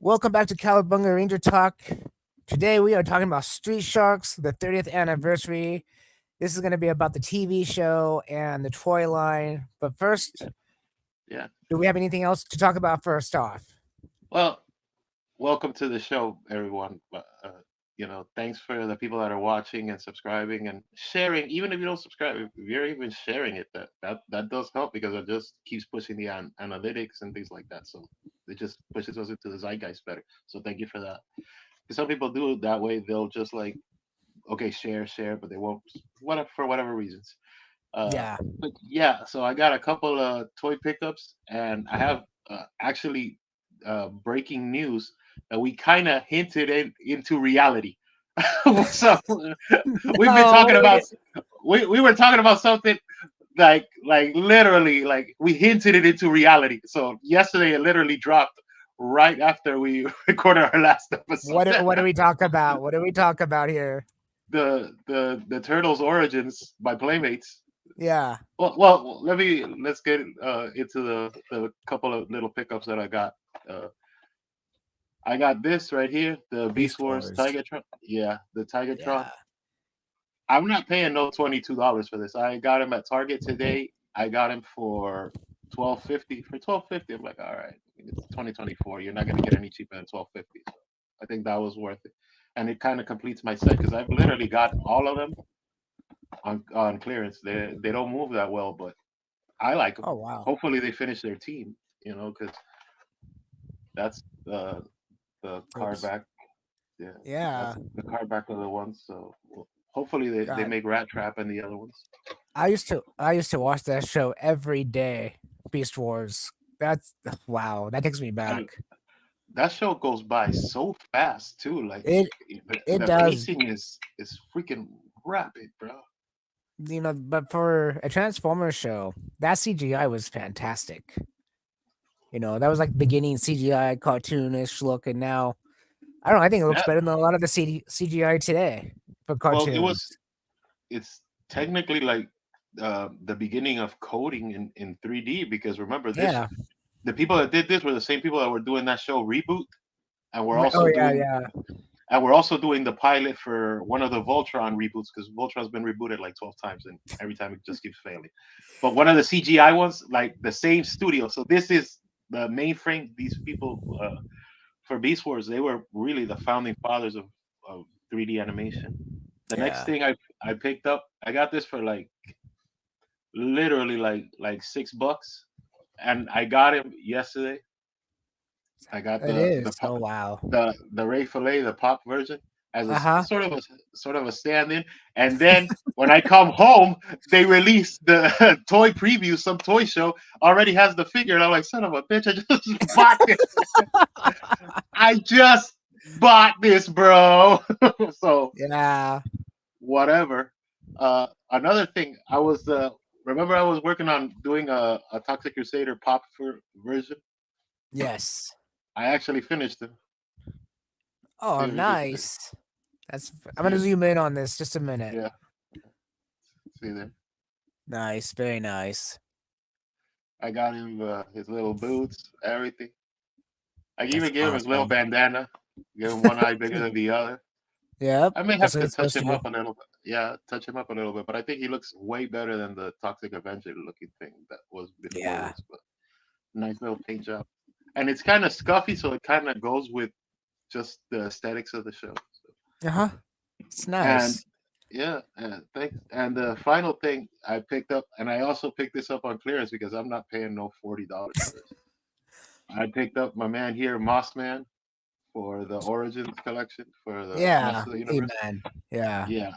Welcome back to Cowabunga Ranger Talk. Today we are talking about Street Sharks, the 30th anniversary. This is going to be about the TV show and the toy line. But first, Yeah. do we have anything else to talk about first off? Well, welcome to the show, everyone. Thanks for the people that are watching and subscribing and sharing. Even if you don't subscribe, if you're even sharing it, that does help because it just keeps pushing the analytics and things like that. So it just pushes us into the zeitgeist better. So thank you for that. Because some people do it that way. They'll just like, okay, share, but they won't, whatever for whatever reasons. Uh, Yeah. but yeah, so I got a couple of toy pickups, and I have actually breaking news that we kind of hinted into reality. So we've been No, talking what do we about get? we were talking about something like literally like we hinted it into reality. So yesterday it literally dropped right after we recorded our last episode. What do we talk about? What do we talk about here? The Turtles Origins by Playmates. Yeah. Let's get into the couple of little pickups that I got. Uh, I got this right here, the Beast Beast Wars Wars. Tigertron. Yeah, the Tigertron. Yeah. I'm not paying no $22 for this. I got him at Target today. I got him for 12.50. For 12.50, I'm like, all right, it's 2024. You're not gonna get any cheaper than 12.50. So I think that was worth it, and it kind of completes my set because I've literally got all of them on clearance. They don't move that well, but I like them. Oh, wow. Hopefully, they finish their team. Because that's the card Oops. back. Yeah, Yeah. that's the card back of the ones. So hopefully they God. make Rat Trap and the other ones. I used to watch that show every day. Beast Wars. That's wow. That takes me And back. that show goes by so fast too. Like It it the does. pacing is freaking rapid, bro. But for a Transformers show, that CGI was fantastic. That was like beginning CGI cartoonish look, and now I don't know. I think it looks That better than a lot of the CGI today for well, cartoons. it's technically like the beginning of coding in 3D because remember this Yeah. the people that did this were the same people that were doing that show Reboot, and we're Oh also yeah, doing yeah, the pilot for one of the Voltron reboots because Voltron's been rebooted like 12 times and every time it just keeps failing. But one of the CGI ones, like the same studio. So this is the mainframe. These people for Beast Wars, they were really the founding fathers of 3D animation. The next yeah. thing I picked up, I got this for like literally like $6, and I got him yesterday. I got It the is. Oh wow. the Ray Fillet, the pop version, as a Uh huh. sort of a stand-in. And then when I come home, they release the toy preview. Some toy show already has the figure, and I'm like, son of a bitch! I just bought this. I just bought this, bro. So Yeah. whatever. Another thing, I was remember I was working on doing a Toxic Crusader version. Yes. I actually finished it. See Oh, if you can see. nice. That's. I'm See gonna it? zoom in on this just a minute. Yeah. See there. Nice. Very nice. I got him his little boots, everything. I That's even gave him his little awesome. bandana. Give him one eye bigger than the other. Yep. I may have That's what to it's touch supposed to him do. up a little bit. Yeah, touch him up a little bit. But I think he looks way better than the Toxic Avenger looking thing that was before Yeah. this. But nice little paint job. And it's kind of scuffy, so it kind of goes with just the aesthetics of the show. So. Uh huh. It's And nice. yeah, thanks. And the final thing I picked up, and I also picked this up on clearance because I'm not paying no $40 for this. I picked up my man here, Mossman, for the Origins collection for the Yeah. Master of the Hey Universe. man. Yeah. Yeah,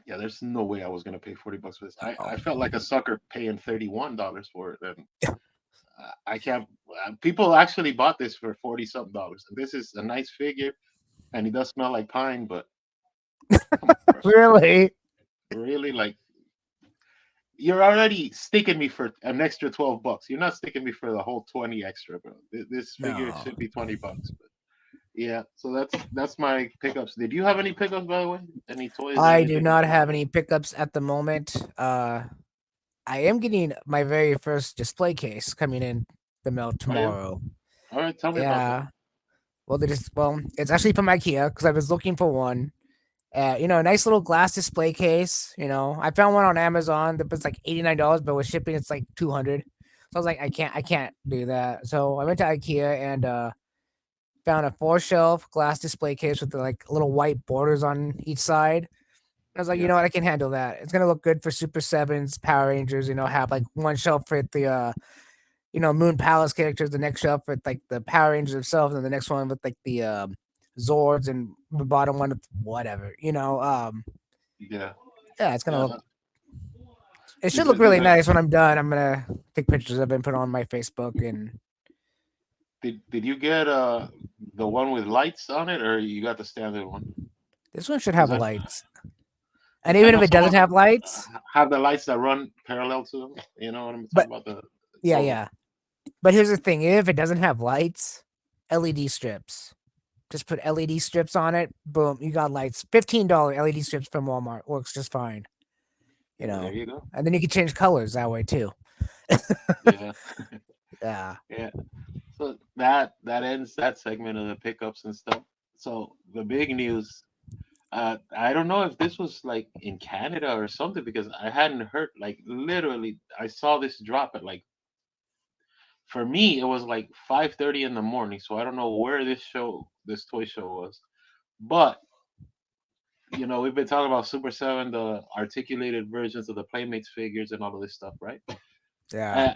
yeah. There's no way I was gonna pay $40 for this. Oh. I felt like a sucker paying $31 for it, and I can't. People actually bought this for 40 something dollars, and this is a nice figure, and it does smell like pine. But come on, bro. Really? Really, like you're already sticking me for an extra $12. You're not sticking me for the whole 20 extra, bro. This figure No. should be $20. But yeah, so that's my pickups. Did you have any pickups by the way? Any toys or I do anything like not that? have any pickups at the moment. I am getting my very first display case coming in the mail Oh yeah. tomorrow. All right, tell me about that. Yeah. Well, it's actually from IKEA because I was looking for one. A nice little glass display case. I found one on Amazon that was like $89, but with shipping it's like 200. So I was like, I can't do that. So I went to IKEA and found a 4 shelf glass display case with the, like little white borders on each side. I was like, you Yeah, know what, I can handle that. It's gonna look good for Super Sevens, Power Rangers. Have like one shelf for the Moon Palace characters, the next shelf with like the Power Rangers themselves, and the next one with like the Zords, and the bottom one with whatever. yeah, Yeah, it's gonna yeah. look. It should Did look you did really the nice when I'm done. I'm gonna take pictures of it and put it on my Facebook, and did you get the one with lights on it, or you got the standard one? this one should Because have lights. And because I even if know it some doesn't of them have lights, have the lights that run parallel to them. You know what I'm but talking about? The yeah, so yeah. But here's the thing: if it doesn't have lights, LED strips. Just put LED strips on it. Boom, you got lights. $15 LED strips from Walmart works just fine. You there know, you go. and then you can change colors that way too. Yeah, Yeah, yeah. So that ends that segment of the pickups and stuff. So the big news. I don't know if this was like in Canada or something because I hadn't heard. Like literally, I saw this drop at like for me it was like 5:30 in the morning. So I don't know where this toy show was, but we've been talking about Super Seven, the articulated versions of the Playmates figures and all of this stuff, right? yeah. Uh,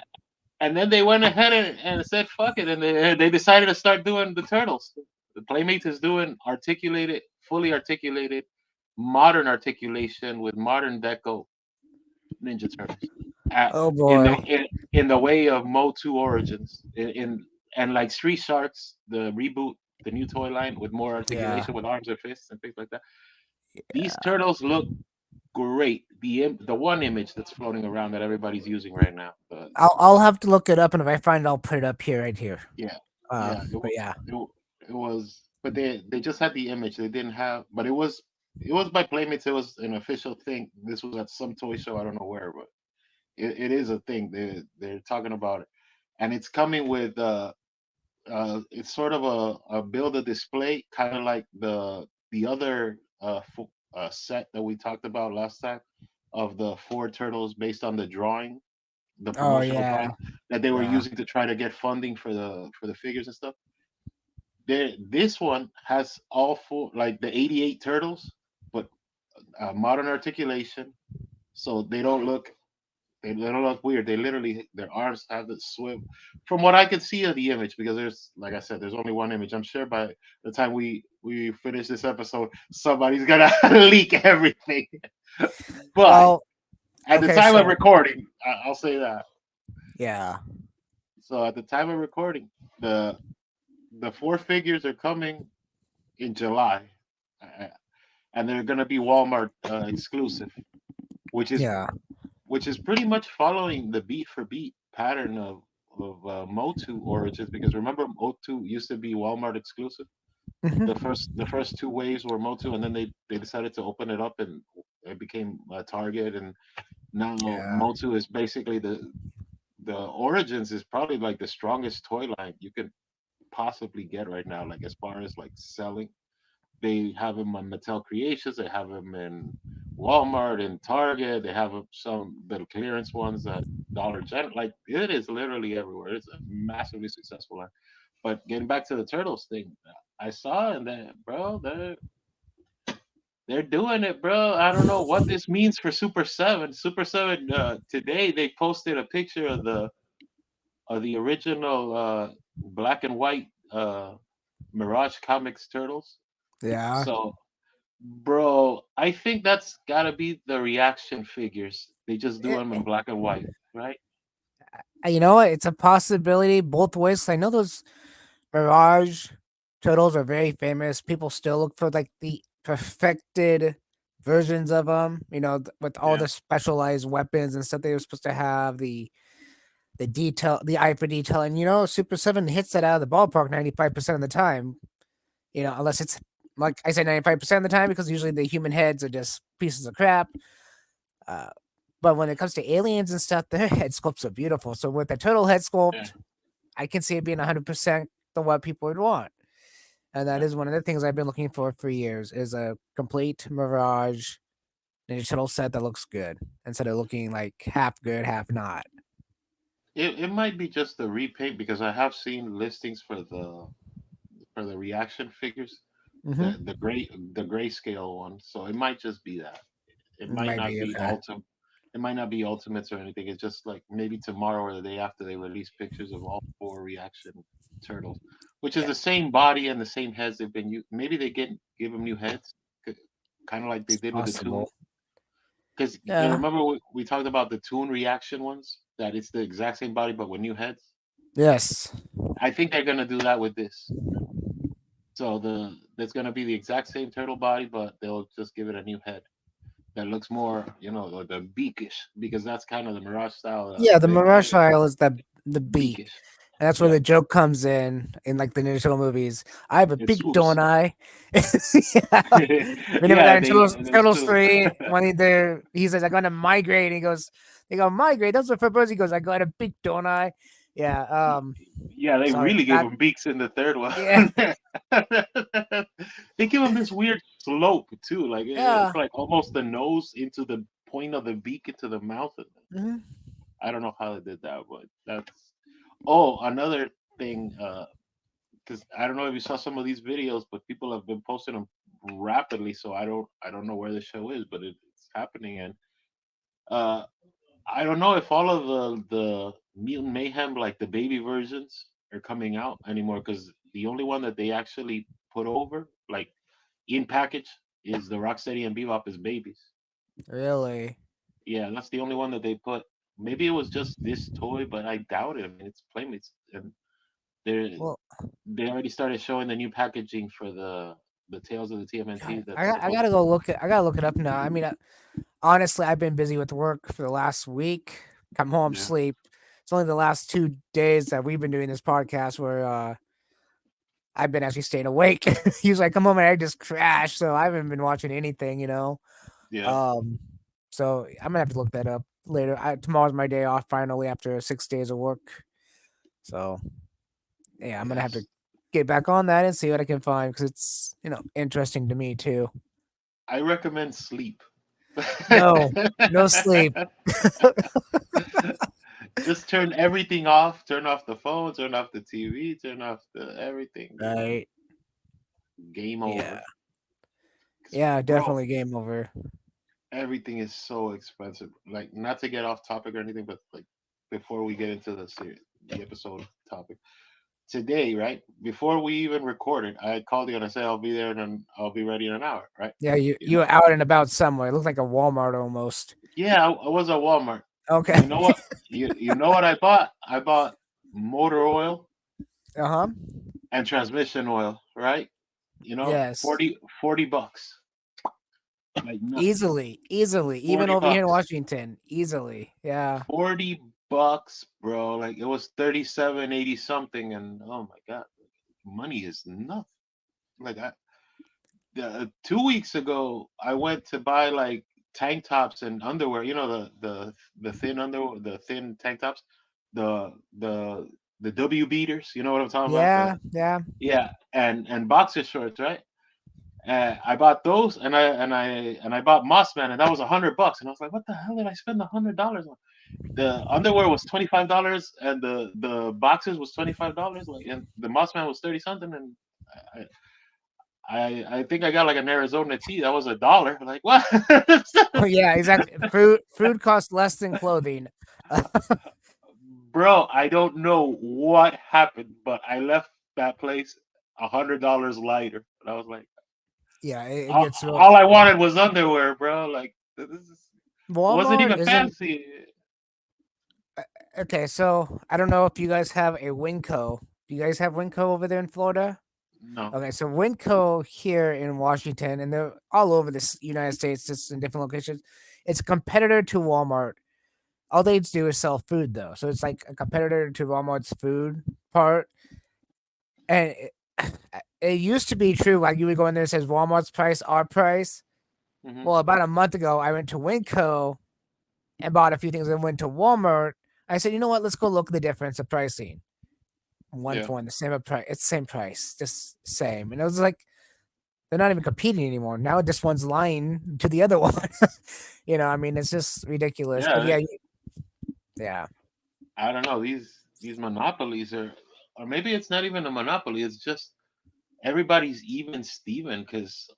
and then they went ahead and said fuck it, and they decided to start doing the turtles. The Playmates is doing articulated, fully articulated, modern articulation with modern deco Ninja Turtles. Uh, Oh in the boy. in the way of Mo2 Origins, in and like Street Sharks, the reboot, the new toy line with more Yeah. articulation with arms and fists and things like that. These turtles look great. The one image that's floating around that everybody's using right now. I'll have to look it up, and if I find it, I'll put it up here, right here. Yeah, yeah. But yeah, It was, but they just had the image. They didn't have, but it was by Playmates. It was an official thing. This was at some toy show. I don't know where, but it is a thing. They're talking about it, and it's coming with it's sort of a build a display, kind of like the other set that we talked about last time of the four turtles based on the drawing, the oh promotional yeah, drawing that they were yeah, using to try to get funding for the figures and stuff. This one has all four, like the 88 turtles, but modern articulation, so they don't look weird. They literally their arms have the swivel. From what I could see of the image, because there's like I said, there's only one image. I'm sure by the time we finish this episode, somebody's gonna leak everything. But well, at the okay, time of so recording, I'll say that. yeah, So at the time of recording, the the four figures are coming in July, uh, and they're gonna be Walmart exclusive, which is yeah, which is pretty much following the beat for beat pattern of Motu Origins. Because remember, Motu used to be Walmart exclusive. The hmm, first two waves were Motu, and then they decided to open it up, and it became Target. And now yeah, Motu is basically the Origins is probably like the strongest toy line you can possibly get right now. Like as far as like selling, they have them on Mattel Creations. They have them in Walmart and Target. They have some little clearance ones at Dollar General. Like it is literally everywhere. It's a massively successful line. But getting back to the Turtles thing, I saw and then, bro, they're doing it, bro. I don't know what this means for Super Seven. Super Seven today they posted a picture of the original black and white Mirage Comics Turtles. yeah. So bro, I think that's gotta be the reaction figures. They just do them in black and white, right? You know what? It's a possibility both ways. 'Cause I know those Mirage turtles are very famous. People still look for like the perfected versions of them. With all Yeah, the specialized weapons and stuff they were supposed to have. The detail, the eye for detail, and Super Seven hits that out of the ballpark 95% of the time. Unless it's like I said, 95% of the time because usually the human heads are just pieces of crap. Uh, but when it comes to aliens and stuff, their head sculpts are beautiful. So with the turtle head yeah, sculpt, I can see it being 100% the what people would want. and that Yeah. is one of the things I've been looking for years is a complete Mirage Ninja Turtle set that looks good instead of looking like half good, half not. It might be just the repaint because I have seen listings for the reaction figures, Mm-hmm. the grayscale one. So it might just be that. It might Might not be be okay. ultimate. It might not be ultimates or anything. It's just like maybe tomorrow or the day after they release pictures of all four reaction turtles, which is Yeah, the same body and the same heads they've been used. Maybe they give them new heads, kind of like they it's did with the Toon. possible. Because Yeah. remember we talked about the Toon reaction ones, that it's the exact same body but with new heads. Yes. I think they're gonna do that with this. So there's gonna be the exact same turtle body, but they'll just give it a new head that looks more, like the beakish, because that's kind of the Mirage style. Yeah, the Mirage They style is the beak. beakish. And that's where Yeah, the joke comes in like the Ninja Turtle movies. I have a it beak, swoops. don't I? Yeah. Remember Yeah, that in they it Turtles swoops. 3 when he says, I got to migrate. And he goes, they go, migrate. That's what for birds. He goes, I got a beak, don't I? Yeah. Yeah, they Sorry. really gave That, him beaks in the third one. yeah. They give him this weird slope too, like Yeah. it's like almost the nose into the point of the beak into the mouth. Hmm. I don't know how they did that, but that's. Oh, another thing, because I don't know if you saw some of these videos, but people have been posting them rapidly, so I don't know where the show is, but it's happening, and uh, I don't know if all of the Mutant Mayhem, like the baby versions, are coming out anymore, because the only one that they actually put over, like in package, is the Rocksteady and Bebop as babies. Really? Yeah, that's the only one that they put. Maybe it was just this toy, but I doubt it. I mean, it's Playmates, and they Well, they already started showing the new packaging for the Tales of the God, TMNT. I That's got, I supposed. gotta go look it. I gotta look it up now. I mean, honestly, I've been busy with work for the last week. Come home, Yeah, sleep. It's only the last 2 days that we've been doing this podcast where I've been actually staying awake. Usually I come home and I just crash, so I haven't been watching anything. yeah, Um, so I'm gonna have to look that up later. Tomorrow's my day off finally after 6 days of work. So yeah, I'm gonna have to yes. get back on that and see what I can find because it's interesting to me too. I recommend sleep. No, no sleep. Just turn everything off. Turn off the phone. Turn off the TV. Turn off the everything. Right? Game Yeah, over. 'Cause, yeah, bro, definitely game over. everything is so expensive. Like, not to get off topic or anything, but like before we get into the episode topic today, right? Before we even recorded, I called you and I said I'll be there and I'll be ready in an hour, right? Yeah, you You you know, were out and about somewhere. It looked like a Walmart almost. yeah, I was at Walmart. Okay. You know what? You know what I bought? I bought motor oil Uh huh. and transmission oil, right? Yes. 40 bucks, like nothing. Easily, easily, even 40 over here in bucks. Washington, easily. Yeah. 40 bucks, bro. Like it was 37.80 something, and oh my god, money is nothing. Like 2 weeks ago, I went to buy like tank tops and underwear. You know the thin the thin tank tops, the the the W beaters. You know what I'm talking about? Yeah. Yeah. Yeah, and boxer shorts, right? I bought those, and I bought Mossman, and that was $100. And I was like, what the hell did I spend $100 on? The underwear was $25, and the boxers was $25. Like, and the Mossman was 30 something, and I think I got like an Arizona tee that was $1. Like what? Oh, yeah. Exactly. Food costs less than clothing. Bro, I don't know what happened, but I left that place $100 lighter. And I was like, Yeah, it all, gets real. all I wanted was underwear, bro. Like it wasn't Walmart even isn't fancy. okay. So I don't know if you guys have a Winco. Do you guys have Winco over there in Florida? No. Okay, so Winco here in Washington, and they're all over this United States, just in different locations. It's a competitor to Walmart. All they do is sell food, though. So it's like a competitor to Walmart's food part. And it used to be true, like you would go in there, it says Walmart's price, our price. Hmm. Well, about a month ago, I went to Winco and bought a few things and went to Walmart. I said, you know what? Let's go look at the difference of pricing. one Yeah. for one, the same price. It's same price, just same. And it was like they're not even competing anymore. Now this one's lying to the other one. I mean, it's just ridiculous. But Yeah. yeah, yeah, I don't know. These monopolies are, or maybe it's not even a monopoly. It's just everybody's even Steven. Because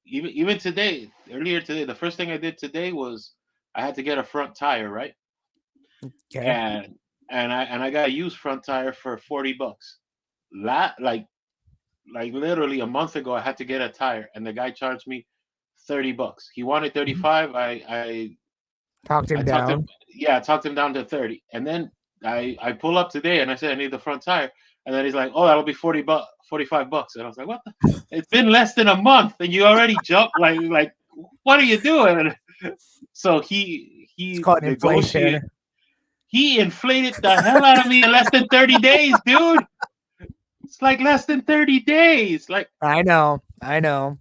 even today, earlier today, the first thing I did today was I had to get a front tire, right? okay. And I got a used front tire for $40. Like literally a month ago, I had to get a tire, and the guy charged me $30. He wanted Mhm. 35. Talked I him talked him, down. yeah, I talked him down to 30. And then I pull up today and I said I need the front tire. And then he's like, "Oh, that'll be 45 bucks." And I was like, "What the? It's been less than a month and you already jumped like what are you doing?" So It's he called negotiated. inflation. He inflated the hell out of me in less than 30 days, dude. It's like less than 30 days. Like I know. I know.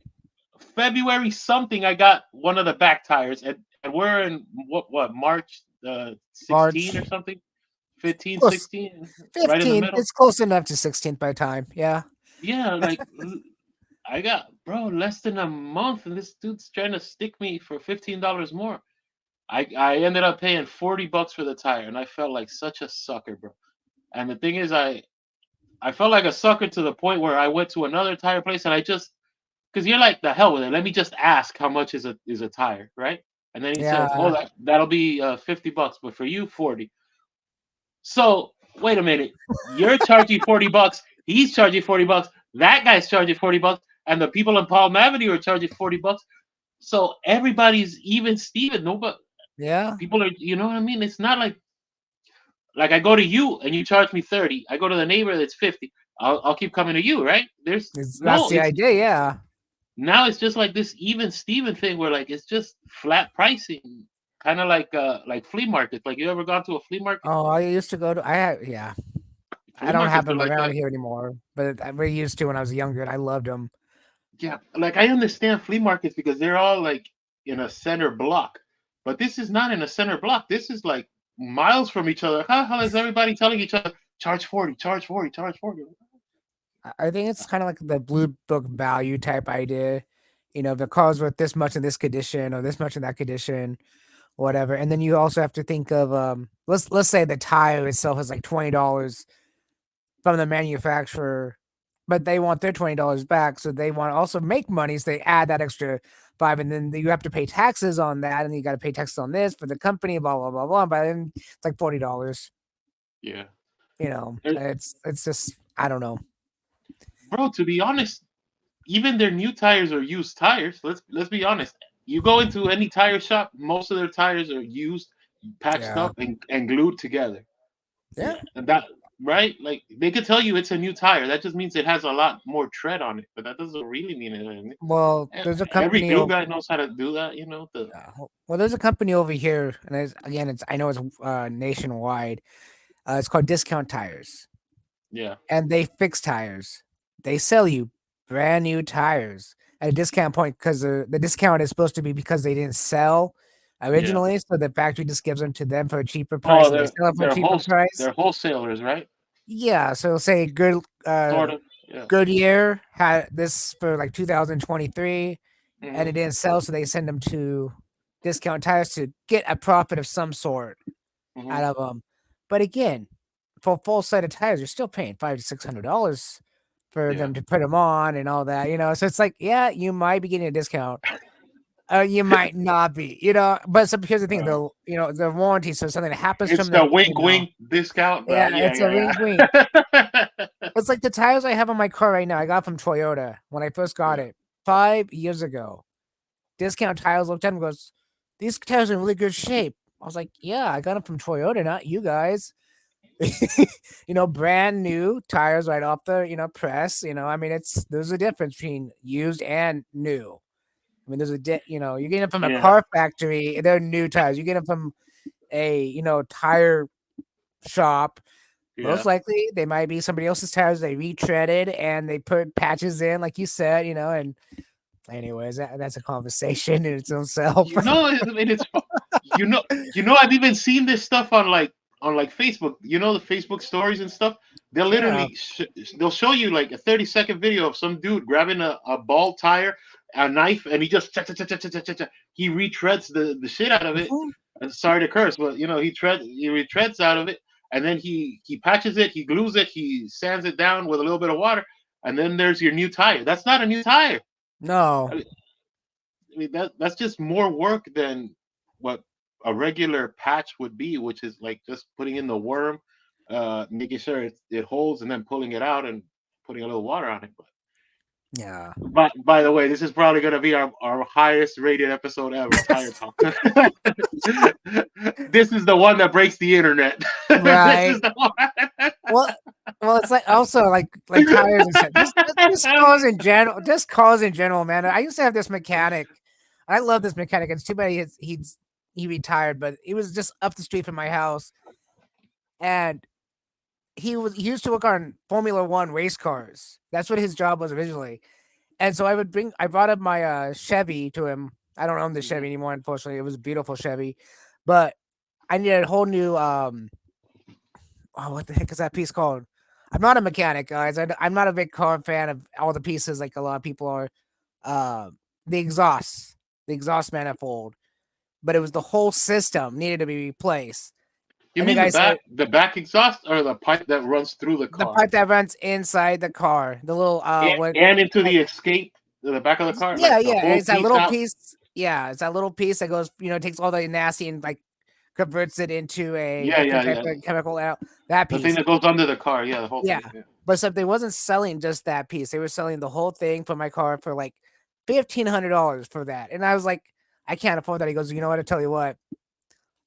February something, I got one of the back tires, and we're in what March 16 March or something, 15, close 16, right in the 15th. middle. It's close enough to 16th by time. Yeah. Yeah, like I got bro less than a month, and this dude's trying to stick me for $15 more. I ended up paying $40 for the tire, and I felt like such a sucker, bro. And the thing is, I felt like a sucker to the point where I went to another tire place, and I just because you're like the hell with it. Let me just ask how much is a tire, right? And then he says, "Oh, Yeah. that'll be $50, but for you 40." So wait a minute, you're charging $40. He's charging $40. That guy's charging $40, and the people in Palm Avenue are charging $40. So everybody's even Steven. Nobody Yeah. people are, you know what I mean? It's not like I go to you and you charge me 30. I go to the neighbor that's 50. I'll keep coming to you, right? There's That's no, the it's idea. Yeah. now it's just like this even Steven thing where like it's just flat pricing, kind of like flea markets. Like you ever gone to a flea market? Oh, I used to go to. Yeah. I Flea don't have markets are them like around that. here anymore, but I really used to when I was younger, and I loved them. Yeah, like I understand flea markets because they're all like in a center block, but this is not in a center block. This is like miles from each other. How the hell is everybody telling each other charge 40, charge 40, charge 40? I think it's kind of like the blue book value type idea. The car's worth this much in this condition or this much in that condition, whatever. And then you also have to think of let's say the tire itself is like $20 from the manufacturer, but they want their $20 back, so they want to also make money, so they add that extra five, and then you have to pay taxes on that, and you got to pay taxes on this for the company, blah blah blah blah. But then it's like $40. Yeah, Er, It's just I don't know. bro. To be honest, even their new tires are used tires. Let's be honest. You go into any tire shop, most of their tires are used, patched Yeah, up, and glued together. yeah. And that right, like they could tell you it's a new tire. That just means it has a lot more tread on it, but that doesn't really mean anything. Well, there's a Every company. glue guy knows how to do that. Well, there's a company over here, and again, it's I know it's nationwide. It's called Discount Tires, Yeah, and they fix tires. They sell you brand new tires at a discount point because the discount is supposed to be because they didn't sell yeah. originally, so the factory just gives them to them for a cheaper price, Oh, and they sell it for a cheaper price. they're wholesalers, right? Yeah, so say Sort of. Yeah. Goodyear had this for like 2023, and it Hmm. didn't sell, so they send them to Discount Tires to get a profit of some sort Hmm. out of them. But again, for a full set of tires, you're still paying $500 to $600 for Yeah. them to put them on and all that. So it's like, yeah, you might be getting a discount. You might not be. But so here's the thing, Uh, though, the warranty. So something that happens it's from the them, wink wink discount, yeah, but yeah, it's a wink wink. yeah, yeah. It's like the tires I have on my car right now. I got from Toyota when I first got Yeah. it 5 years ago. Discount tires looked at him and goes, "These tires are in really good shape." I was like, "Yeah, I got them from Toyota, not you guys." Brand new tires right off the press. I mean, there's a difference between used and new. I mean, you get them from a Yeah. car factory, they're new tires. You get them from a tire shop. Most Yeah. likely, they might be somebody else's tires. They retreaded and they put patches in, like you said. And anyways, that's a conversation in its own self. I mean, I've even seen this stuff on like Facebook. The Facebook stories and stuff. They'll Yeah. literally they'll show you like a 30-second video of some dude grabbing a ball tire, a knife, and he just he retreads the shit out of it. Mhm. Sorry to curse, but he retreads out of it, and then he patches it, he glues it, he sands it down with a little bit of water, and then there's your new tire. That's not a new tire. No. I mean that's just more work than what a regular patch would be, which is like just putting in the worm, making sure it holds, and then pulling it out and putting a little water on it. Yeah. But by the way, this is probably going to be our highest rated episode ever, Tire Talk. This is the one that breaks the internet. This is Right. the one. Well, it's like also like tires and stuff. Just cars in general. Just cars in general, man. I used to have this mechanic. I love this mechanic. It's too bad he retired, but he was just up the street from my house, and he used to work on Formula One race cars. That's what his job was originally. And so I brought up my Chevy to him. I don't own the Chevy anymore, unfortunately. It was a beautiful Chevy, but I needed a whole new oh, what the heck is that piece called? I'm not a mechanic, guys. I'm not a big car fan of all the pieces like a lot of people are. Uh, the exhaust manifold, but it was the whole system needed to be replaced. You And the mean guy said the back exhaust or the pipe that runs through the the car pipe that runs inside the car, the little what and into like the escape, the back of the car, yeah, like the yeah, whole it's that piece little out? piece. Yeah, it's that little piece that goes, takes all the nasty and like converts it into a Yeah, yeah, different type yeah. of chemical out. That The thing piece. that goes under the car. Yeah, the whole Yeah. thing. Yeah. But so they wasn't selling just that piece. They were selling the whole thing for my car for like $1,500 for that. And I was like, I can't afford that. He goes, you know what? I tell you what,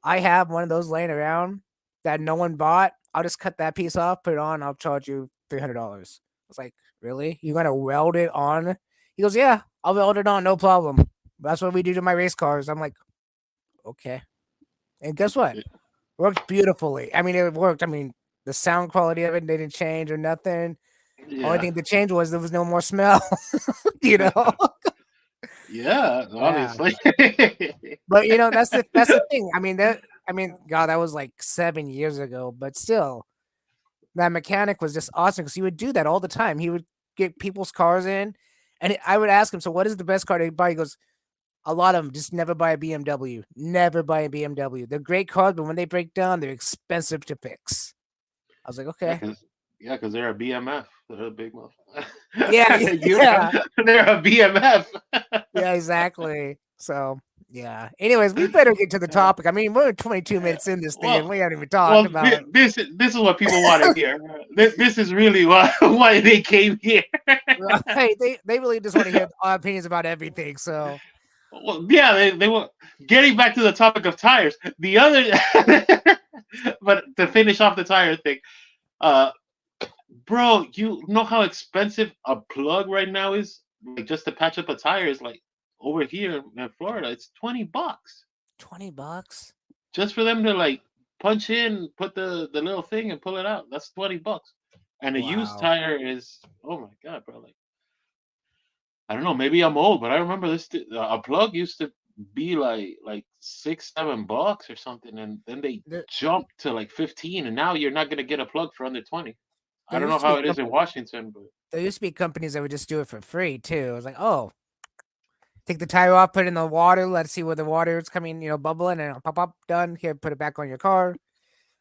I have one of those laying around that no one bought. I'll just cut that piece off, put it on. I'll charge you $300. I was like, really? You're gonna weld it on? He goes, yeah, I'll weld it on, no problem. That's what we do to my race cars. I'm like, okay. And guess what? Worked beautifully. I mean, it worked. I mean, the sound quality of it didn't change or nothing. Only Yeah. thing that changed was there was no more smell, you know? Yeah, Yeah. obviously. But that's the thing. God, that was like 7 years ago, but still, that mechanic was just awesome because he would do that all the time. He would get people's cars in, and I would ask him, "So, what is the best car to buy?" He goes, "A lot of them. Just never buy a BMW. Never buy a BMW. They're great cars, but when they break down, they're expensive to fix." I was like, Yeah, "Okay, because they're a BMF. They're a big mouth. yeah, you yeah, they're a BMF. yeah, exactly." So, yeah. Anyways, we better get to the topic. I mean, we're 22 minutes in this thing, and well, we haven't even talked about. this is what people want to hear. This is really why they came here. Right? They really just want to hear our opinions about everything. So, Well, yeah, they were getting back to the topic of tires. The other, but to finish off the tire thing, uh, bro, you know how expensive a plug right now is? Like just to patch up a tire is like over here in Florida, it's $20 $20. just for them to like punch in, put the little thing and pull it out. That's $20. And a used Wow. tire is, oh my god, bro, like I don't know, maybe I'm old, but I remember a plug used to be like 6, $7 or something, and then they There, jumped to like 15, and now you're not gonna get a plug for under 20. I there don't know used to how be it is in Washington, but there used to be companies that would just do it for free too. I was like, oh, take the tire off, put it in the water, let's see where the water is coming, bubbling, and it'll pop up. Done. Here, put it back on your car.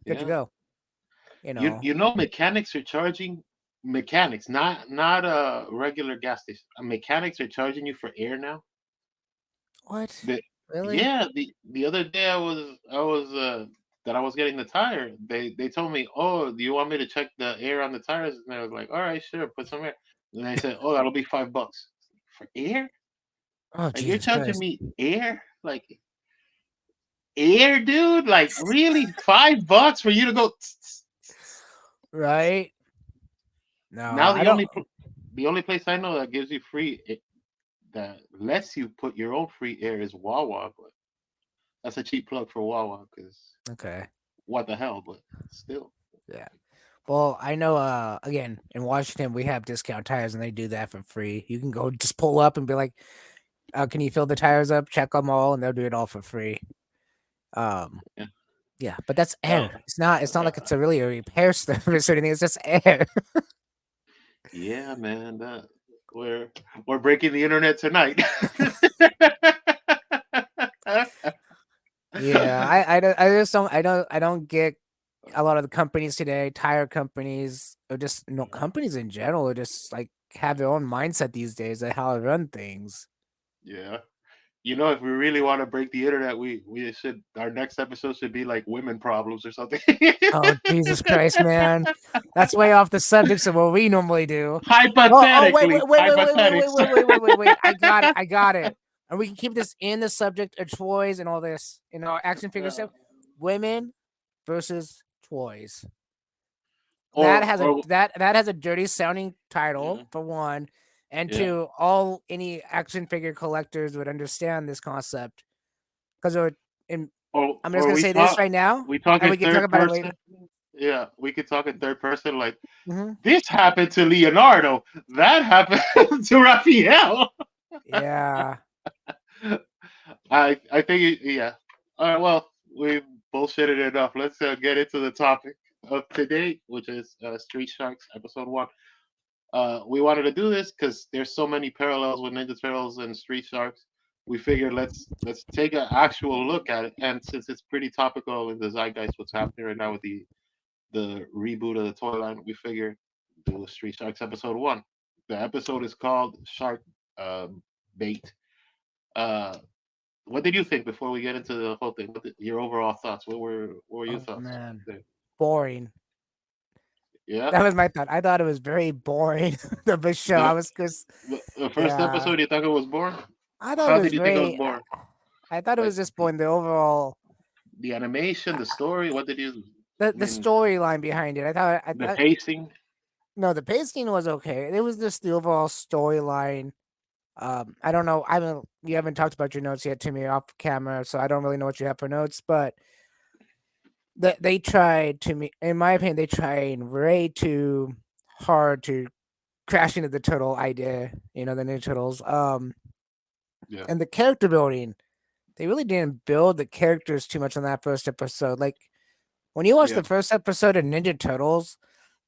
Good to yeah, go. You know mechanics are charging mechanics, not a regular gas station. Mechanics are charging you for air now. what? The Really? Yeah, the other day I was that I was getting the tire. They told me, "Oh, do you want me to check the air on the tires?" And I was like, "All right, sure, put some air." And they said, "Oh, that'll be $5 for air." Oh, Like you're Jesus charging Christ! me air, like air, dude. Like really, $5 for you to go. Tss, tss, tss. Right? No, Now I don't. the only place I know that gives you that lets you put your own free air is Wawa, but that's a cheap plug for Wawa because Okay. what the hell, but still. Yeah. Well, I know. Again, in Washington, we have discount tires, and they do that for free. You can go just pull up and be like, "Can you fill the tires up? Check them all, and they'll do it all for free." Um, Yeah. Yeah, but that's So, air. It's not like it's uh, a really a repair service or anything. It's just air. yeah, man, we're we're breaking the internet tonight. Yeah, I just don't get a lot of the companies today, tire companies, or just companies in general, are just like have their own mindset these days of how to run things. Yeah. You know, if we really want to break the internet, we should our next episode should be like women problems or something. Oh Jesus Christ, man, that's way off the subjects of what we normally do. Oh wait Hypothetically, wait wait wait wait wait wait hypothetics. wait wait wait wait wait. I got it. And we can keep this in the subject of toys and all this, action figure Yeah. stuff. Women versus toys. That Or has a or that has a dirty sounding yeah, title for one, and yeah. two, all any action figure collectors would understand this concept because in I'm just Or gonna say this right now, we talk and in we can talk third about it person. later. Yeah, we could talk in third person like Hmm. this happened to Leonardo. That happened to Raphael. Yeah. I think yeah. All right. Well, we bullshitted enough. Let's get into the topic of today, which is Street Sharks episode one. We wanted to do this because there's so many parallels with Ninja Turtles and Street Sharks. We figured let's take an actual look at it, and since it's pretty topical in the zeitgeist, what's happening right now with the reboot of the toy line, we figured do a Street Sharks episode one. The episode is called Shark Bait. Uh, what did you think before we get into the whole thing? Your overall thoughts? What were your Oh thoughts man, there? boring. Yeah, That was my thought. I thought it was very boring. The big show. I the, was because the first yeah, episode you thought it was boring. I thought it How was did you think it was very. boring? I thought it Like was just boring. The overall the animation, the story. What did you? I the mean, storyline behind it. I the thought pacing. no, the pacing was okay. It was just the overall storyline. I don't know. I haven't. You haven't talked about your notes yet to me off camera, so I don't really know what you have for notes. But they tried to me, in my opinion, they tried way too hard to crash into the turtle idea. The Ninja Turtles. Yeah, And the character building. They really didn't build the characters too much on that first episode. Like when you watch yeah, the first episode of Ninja Turtles,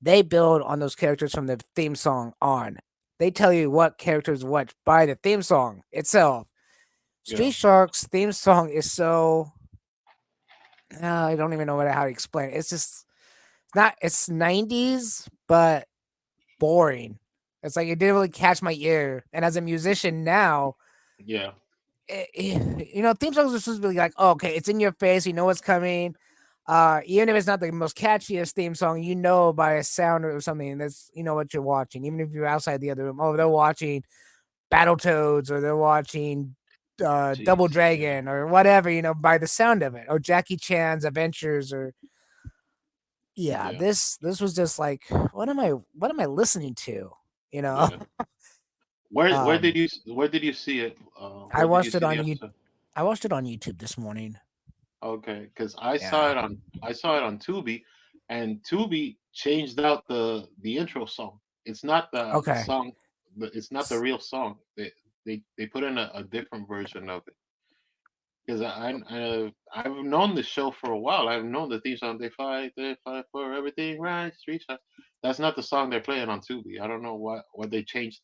they build on those characters from the theme song on. They tell you what characters what by the theme song itself. yeah, Street Sharks theme song is so I don't even know how to explain it. It's just it's 90s but boring. It's like it didn't really catch my ear. And as a musician now, yeah, theme songs are supposed to be like, oh, okay, it's in your face, you know what's coming. Even if it's not the most catchiest theme song, by a sound or something that's what you're watching. Even if you're outside the other room, oh, they're watching Battletoads or they're watching Double jeez, yeah, Dragon or whatever, by the sound of it, or Jackie Chan's Adventures, or yeah, yeah, this was just like, what am I listening to? You know, yeah. Where um, did you see it? I Where did you watched it see the on you. episode? I watched it on YouTube this morning. Okay, because Yeah. I saw it on Tubi, and Tubi changed out the intro song. It's not the Okay. song, it's not the real song. They put in a different version of it. Because I've known the show for a while. I've known the theme song. They fight for everything right. Street Fight. That's not the song they're playing on Tubi. I don't know what they changed.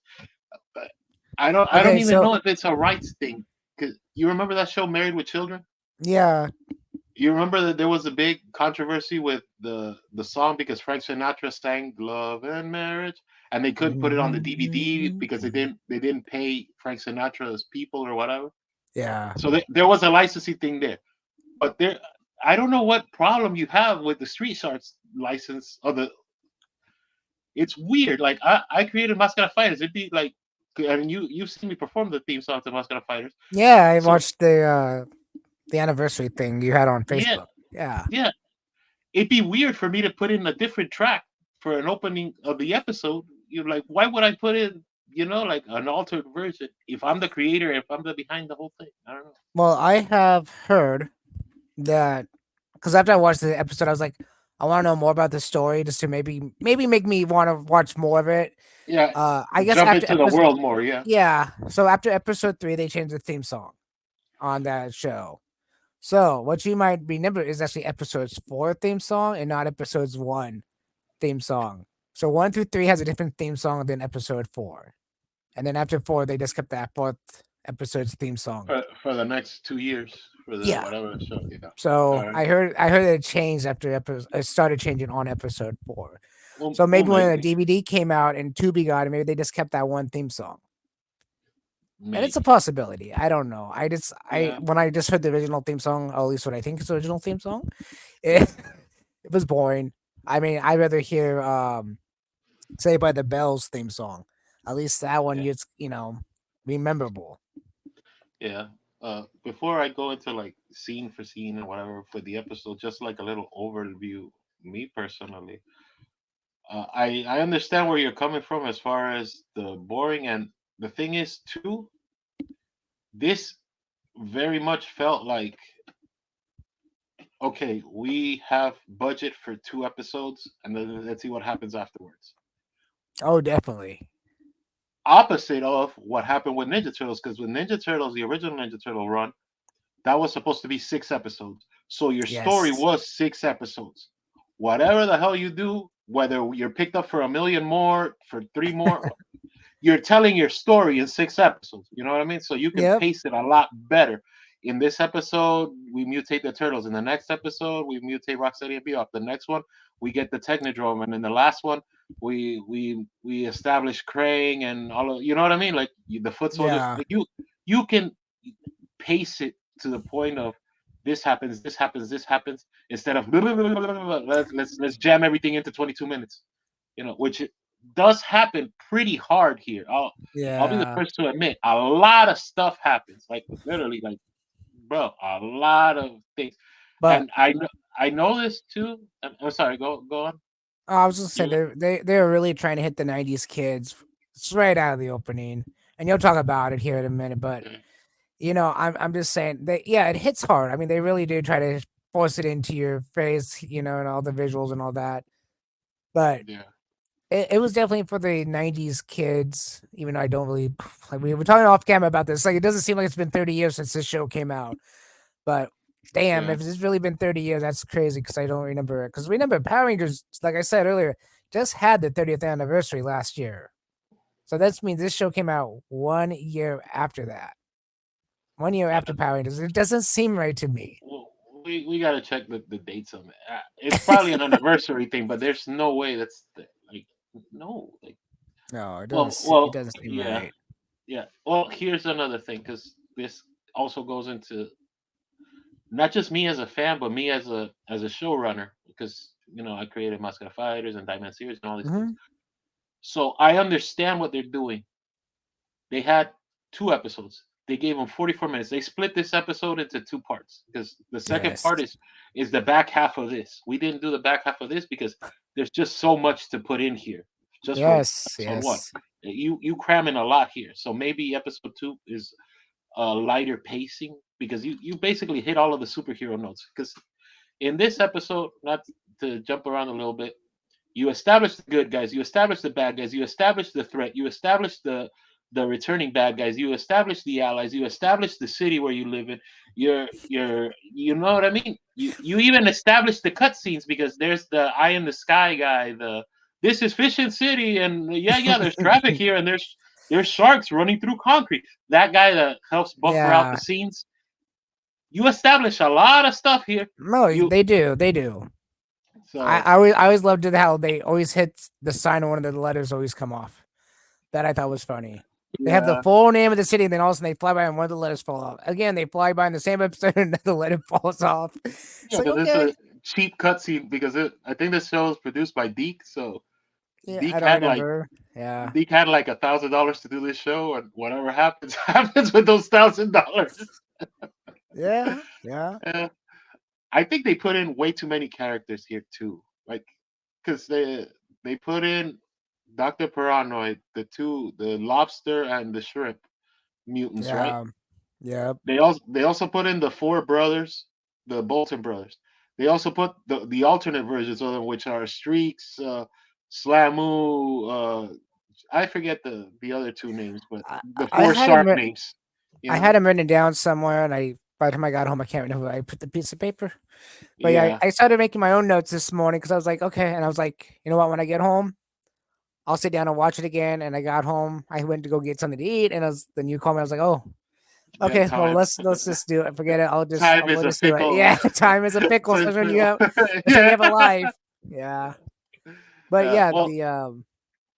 But I don't Okay. even So know if it's a rights thing. Cause you remember that show Married with Children? yeah. You remember that there was a big controversy with the song because Frank Sinatra sang "Love and Marriage" and they couldn't put it on the DVD because they didn't pay Frank Sinatra's people or whatever. Yeah. So there was a licensing thing there. But there, I don't know what problem you have with the Street Sharks license or the. It's weird. Like I created Mascara Fighters. It'd be like, I mean, you've seen me perform the theme song to Mascara Fighters. Yeah. I So watched the anniversary thing you had on yeah, Facebook. Yeah. yeah, it'd be weird for me to put in a different track for an opening of the episode. You're like, why would I put in, like an altered version if I'm the creator, if I'm the behind the whole thing? I don't know. Well, I have heard that because after I watched the episode, I was like, I want to know more about the story, just to maybe make me want to watch more of it. Yeah, I guess jump after into the episode, world more. Yeah, yeah. So after episode 3, they changed the theme song on that show. So what you might remember is actually episode's 4 theme song and not episode's 1 theme song. So 1 through 3 has a different theme song than episode 4. And then after 4, they just kept that 4th episode's theme song. For the next 2 years for the Yeah. whatever show. Yeah. So All right. I heard it changed after episode. It started changing on episode 4. So Well, maybe when the maybe, DVD came out and Tubi got it, maybe they just kept that one theme song. And it's a maybe. possibility. I don't know. I Yeah. when I just heard the original theme song, or at least what I think is the original theme song, it, it was boring. I mean, I'd rather hear Say by the Bells theme song. At least that one Yeah. is, rememberable. Yeah. Before I go into like scene for scene and whatever for the episode, just like a little overview, me personally, I understand where you're coming from as far as the boring, and the thing is too, this very much felt like, okay, we have budget for 2 episodes, and then let's see what happens afterwards. Oh, definitely. Opposite of what happened with Ninja Turtles, because with Ninja Turtles, the original Ninja Turtle run, that was supposed to be 6 episodes. So your story Yes. was 6 episodes. Whatever the hell you do, whether you're picked up for a million more, for three more, you're telling your story in 6 episodes. You know what I mean? So you can Yep. pace it a lot better. In this episode, we mutate the turtles. In the next episode, we mutate Rocksteady and Bebop. The next one, we get the Technodrome, and in the last one, we establish Krang and all of, you know what I mean? Like the foot soldiers. Yeah. Like you can pace it to the point of this happens, this happens, this happens, instead of let's jam everything into 22 minutes. Which does happen pretty hard here. I'll be the Yeah. first to admit a lot of stuff happens. Like literally, like bro, a lot of things. But And I know this too. I'm sorry. Go on. I was just saying You they're really trying to hit the '90s kids straight out of the opening, and you'll talk about it here in a minute. But I'm just saying that yeah, it hits hard. I mean, they really do try to force it into your face, and all the visuals and all that. But yeah. it was definitely for the '90s kids. Even though I don't really like we were talking off camera about this. Like it doesn't seem like it's been 30 years since this show came out. But damn, Yeah. if it's really been 30 years, that's crazy because I don't remember it. Because remember, Power Rangers, like I said earlier, just had the 30th anniversary last year. So that means this show came out 1 year after that. 1 year after Yeah. Power Rangers. It doesn't seem right to me. Well, we got to check the dates on it. It's probably an anniversary thing, but there's no way like no like. No, it doesn't. Well, It well, doesn't seem yeah, right. yeah. Well, here's another thing, because this also goes into not just me as a fan, but me as a showrunner, because I created Mascara Fighters and Diamond Series and all these things. Hmm. So I understand what they're doing. They had 2 episodes. They gave them 44 minutes. They split this episode into 2 parts, because the second Yes. part is the back half of this. We didn't do the back half of this because there's just so much to put in here, just for Yes. episode one. Yes. You cram in a lot here. So maybe episode two is lighter pacing, because you basically hit all of the superhero notes. Because in this episode, not to jump around a little bit, you establish the good guys, you establish the bad guys, you establish the threat, you establish the returning bad guys, you establish the allies, you establish the city where you live in. You know what I mean? You even establish the cutscenes, because there's the eye in the sky guy, the this is Fishing City, and yeah, there's traffic here, and there's sharks running through concrete. That guy that helps buffer out the Yeah. scenes. You establish a lot of stuff here. No, You they do. They do. so I always loved it how they always hit the sign and one of the letters always come off. That I thought was funny. They have the yeah. full name of the city, and then all of a sudden they fly by and one of the letters fall off. Again, they fly by in the same episode and the letter falls off. It's Yeah, like, because it's okay. a cheap cutscene. Because I think this show is produced by Deke, so Yeah, I Deke don't had like remember. Yeah. Deke had like $1,000 to do this show, and whatever happens happens with those $1,000. Yeah. Yeah. Uh, I think they put in way too many characters here too, like because they put in Doctor Paranoid, the lobster and the shrimp mutants, right? Yeah. Yep. They also put in the four brothers, the Bolton brothers. They also put the alternate versions of them, which are Streaks, Slamu. I forget the other two names, but I, the I four had him. shark names. You I know? had him written down somewhere, and I by the time I got home, I can't remember. I put the piece of paper. But yeah, Yeah, I started making my own notes this morning because I was like, okay, and I was like, you know what? When I get home, I'll sit down and watch it again. And I got home, I went to go get something to eat, and then you called me. I was like, oh, yeah. okay, well Time, let's just do it. Forget it. time is We'll a just do it. fickle. Yeah, time is a pickle, So it's especially when you yeah. have a life. Yeah, but yeah, Well, the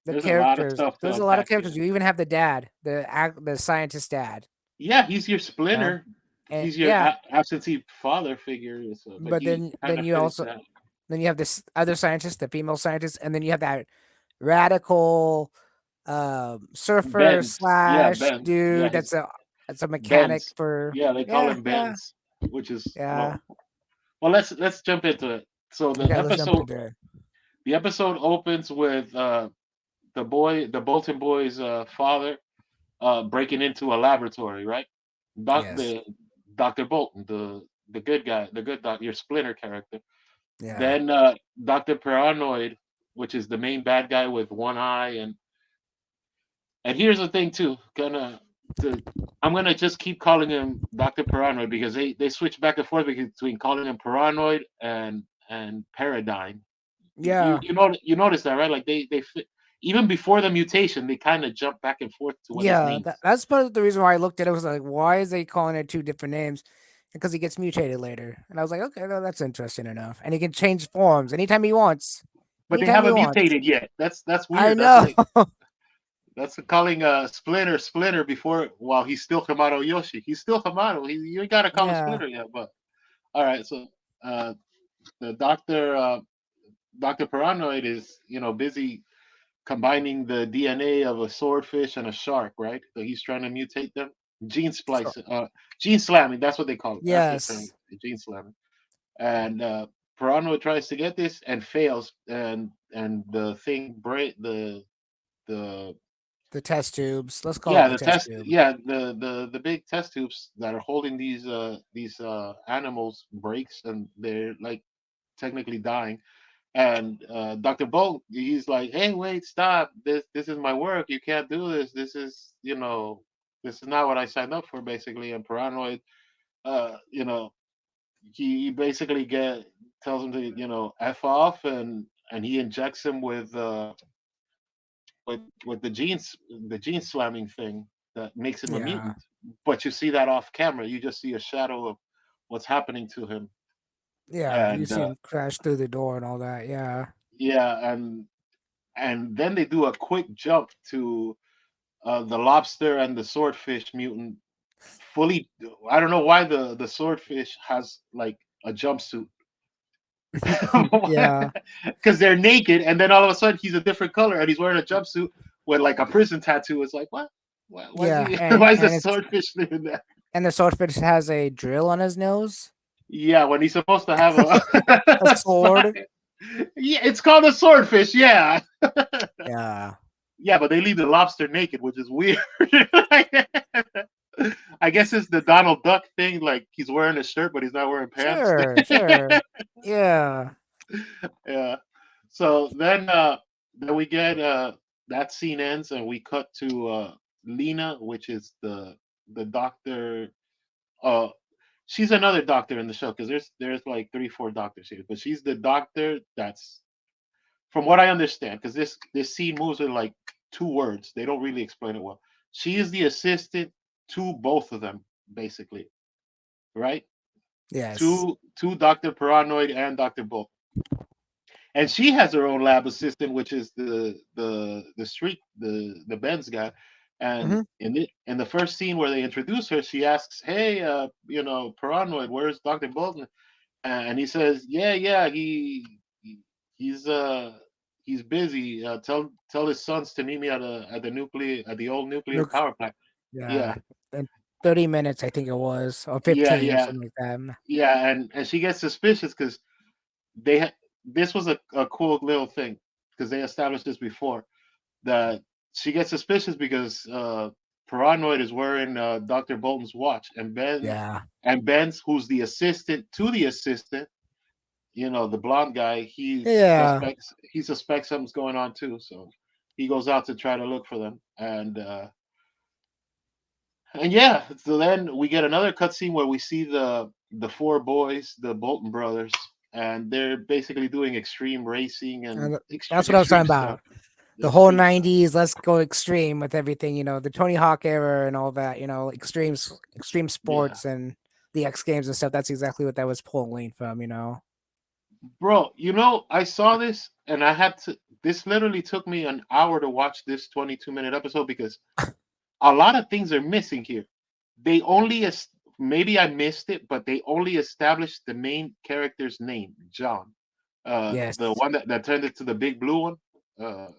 there's a lot of characters. stuff to There's a lot of unpack characters. here. You even have the dad, the scientist dad. Yeah, he's your You know, splinter. and He's your yeah, absentee father figure. So, but but he kind then of you fits also that. then you have this other scientist, the female scientist, and then you have that radical surfer Benz, yeah, slash Benz, yeah, dude his that's a mechanic Benz, for yeah, they call yeah him yeah Benz, which is yeah. well. Let's jump into it. So Okay, let's jump into it. the episode opens with the Bolton boy's father breaking into a laboratory, right? Yes. The Dr. Bolton, the good guy, the good doc, your Splinter character. Yeah. Then Dr. Paranoid, which is the main bad guy with one eye, and here's the thing too, to I'm gonna just keep calling him Dr. Paranoid because they switch back and forth between calling him Paranoid and Paradigm. Yeah. You notice that, right? Like they fit, even before the mutation, they kind of jump back and forth to what his Yeah. name is. That's part of the reason why I looked at it was like, why is they calling it two different names? Because he gets mutated later. And I was like, okay, well, that's interesting enough. And he can change forms anytime he wants. But they Anytime he haven't wants. mutated yet. That's I weird. know. That's calling Splinter before while he's still Kamado Yoshi. He's still Kamado. You ain't gotta call him Yeah. Splinter yet. But all right, so uh, the Doctor Paranoid is busy combining the DNA of a swordfish and a shark, right? So he's trying to mutate them. Gene So, splice, gene slamming. That's what they call it. That's the term. yes. Gene slamming. And Paranoid tries to get this and fails, and the thing break the The test tubes. Let's call it yeah the the test test tube. yeah the big test tubes that are holding these animals breaks and they're like technically dying. And Dr. Bolt, he's like, "Hey, wait, stop! This is my work. You can't do this. This is not what I signed up for, basically." And Paranoid, uh, you know, he basically get tells him to f off, and he injects him with the gene slamming thing that makes him a Yeah. mutant. But you see that off camera. You just see a shadow of what's happening to him. Yeah. You And see him crash through the door and all that. Yeah. yeah, and then they do a quick jump to the lobster and the swordfish mutant fully. I don't know why the swordfish has like a jumpsuit Yeah. because they're naked, and then all of a sudden he's a different color and he's wearing a jumpsuit with like a prison tattoo. It's like what? Why is Yeah. he? And Why is the and it's swordfish doing that? and the swordfish has a drill on his nose. Yeah, when he's supposed to have a, A a sword. spine. Yeah, it's called a swordfish. Yeah, Yeah. yeah, but they leave the lobster naked, which is weird. I guess it's the Donald Duck thing. Like he's wearing a shirt, but he's not wearing pants. Sure. Sure. Yeah. Yeah. So then we get that scene ends and we cut to Lena, which is the doctor. Uh, she's another doctor in the show because there's like 3 4 doctors here, but she's the doctor that's from what I understand because this scene moves in like 2 words. They don't really explain it well. She is the assistant to both of them, basically, right? Yes. To Doctor Paranoid and Doctor Bolt, and she has her own lab assistant, which is the Benz guy. And Hmm. in the first scene where they introduce her, she asks, "Hey, Paranoid, where's Doctor Bolton?" And he says, "Yeah, he he's he's busy. Tell his sons to meet me at the old nuclear Nuke. power plant." Yeah. Yeah, And 30 minutes, I think it was, or yeah, 15, yeah, something like that. yeah. And she gets suspicious because this was a cool little thing because they established this before that she gets suspicious because Paranoid is wearing Dr. Bolton's watch, Yeah. and Ben's, who's the assistant to the assistant, the blonde guy, Yeah. he suspects something's going on too. So he goes out to try to look for them, And yeah, so then we get another cutscene where we see the four boys, the Bolton brothers, and they're basically doing extreme racing and And extreme that's what I was talking extreme stuff. about. The whole Extreme stuff. '90s, let's go extreme with everything. The Tony Hawk era and all that. Extreme Yeah, sports and the X Games and stuff. That's exactly what that was pulling from. bro. I saw this and I had to. This literally took me an hour to watch this 22-minute episode because a lot of things are missing here. They only maybe I missed it, but they only established the main character's name, John. The Yes, one that turned into the big blue one.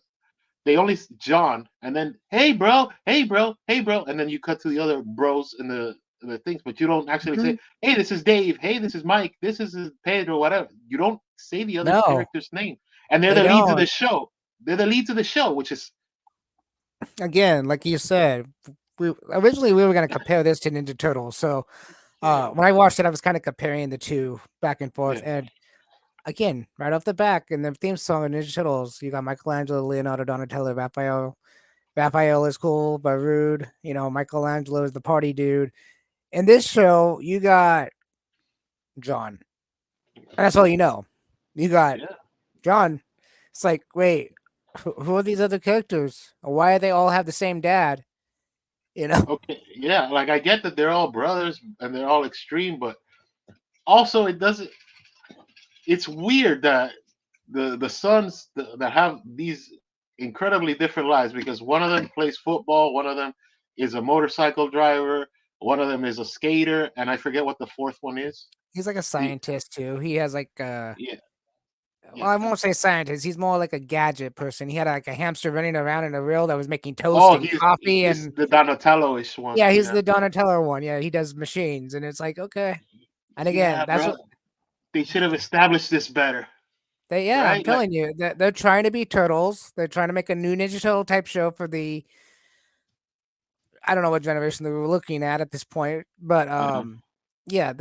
They only John, and then hey bro, hey bro, hey bro, and then you cut to the other bros in the things, but you don't actually say, Mhm. hey, this is Dave, hey, this is Mike, this is Pedro, whatever. You don't say the other no, character's name, and they're they the leads of the don't. show. They're the leads of the show, which is Again, like you said, we were gonna compare this to Ninja Turtles. So yeah, when I watched it, I was kind of comparing the two back and forth. yeah. And again, right off the back in the theme song of Ninja Turtles, you got Michelangelo, Leonardo, Donatello, Raphael. Raphael is cool but rude. Michelangelo is the party dude. In this show, you got John. And that's all you know. You got Yeah. John. It's like, wait, who are these other characters? Why do they all have the same dad? You know? Okay. Yeah. Like I get that they're all brothers and they're all extreme, but also it doesn't. It's weird that the sons that have these incredibly different lives because one of them plays football, one of them is a motorcycle driver, one of them is a skater, and I forget what the fourth one is. He's like a The scientist too. He has like yeah well, yeah. I won't say scientist. He's more like a gadget person. He had like a hamster running around in a reel that was making toast Oh, and coffee he's and the Donatello-ish one. yeah, he's Yeah. the Donatello one. Yeah, he does machines and it's like, okay. And again, Yeah, that's bro. what They should have established this better, yeah, I'm right? Like, telling you, they're trying to be turtles. They're trying to make a new Ninja Turtle type show for the I don't know what generation they were looking at this point, but uh yeah,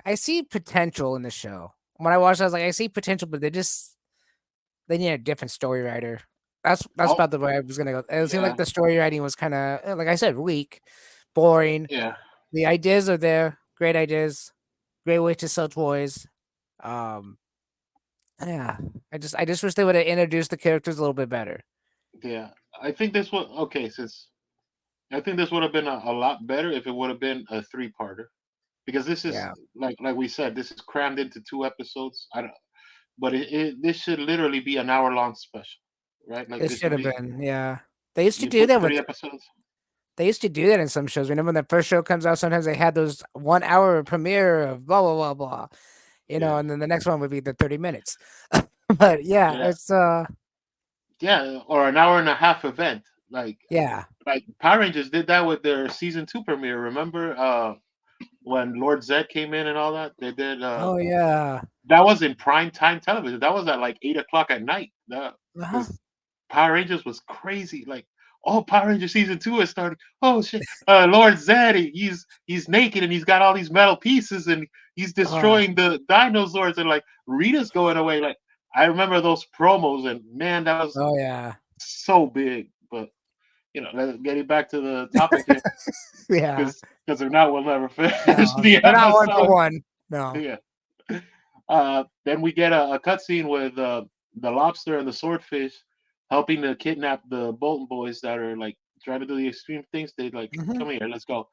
I see potential in the show. When I watched, it, I was like, I see potential, but they need a different story writer. That's oh about the way I was gonna go. It seemed like yeah the story writing was kind of like I said, weak, boring. yeah The ideas are there, great ideas, great way to sell toys. Um, yeah, I just wish they would have introduced the characters a little bit better. yeah. I think this would okay since I think this would have been a lot better if it would have been a three-parter because this is Yeah, like we said, this is crammed into two episodes. I don't, but this should literally be an hour-long special, right? Like it this should should have be been. Yeah, they used to you do put that three with episodes. They used to do that in some shows. Remember when the first show comes out, sometimes they had those 1 hour premiere of blah blah blah blah, Yeah, and then the next one would be the 30 minutes. But yeah, yeah, it's yeah, or an hour and a half event. yeah. Like Power Rangers did that with their season two premiere. Remember when Lord Zed came in and all that? They did. Oh yeah. That was in prime time television. That was at like 8 o'clock at night. That Uh-huh. because Power Rangers was crazy. Like, oh, Power Rangers season two is starting. Oh shit! Lord Zed, he's naked and he's got all these metal pieces and he's Uh, destroying the dinosaurs and like Rita's going away. Like, I remember those promos and man, that was oh yeah. so big. But getting back to the topic here Yeah. because if not, we'll never finish No, the they're not one for episode. one. No. Yeah. Then we get a cutscene with the lobster and the swordfish helping to kidnap the Bolton boys that are like trying to do the extreme things. They like, Hmm. come here, let's go.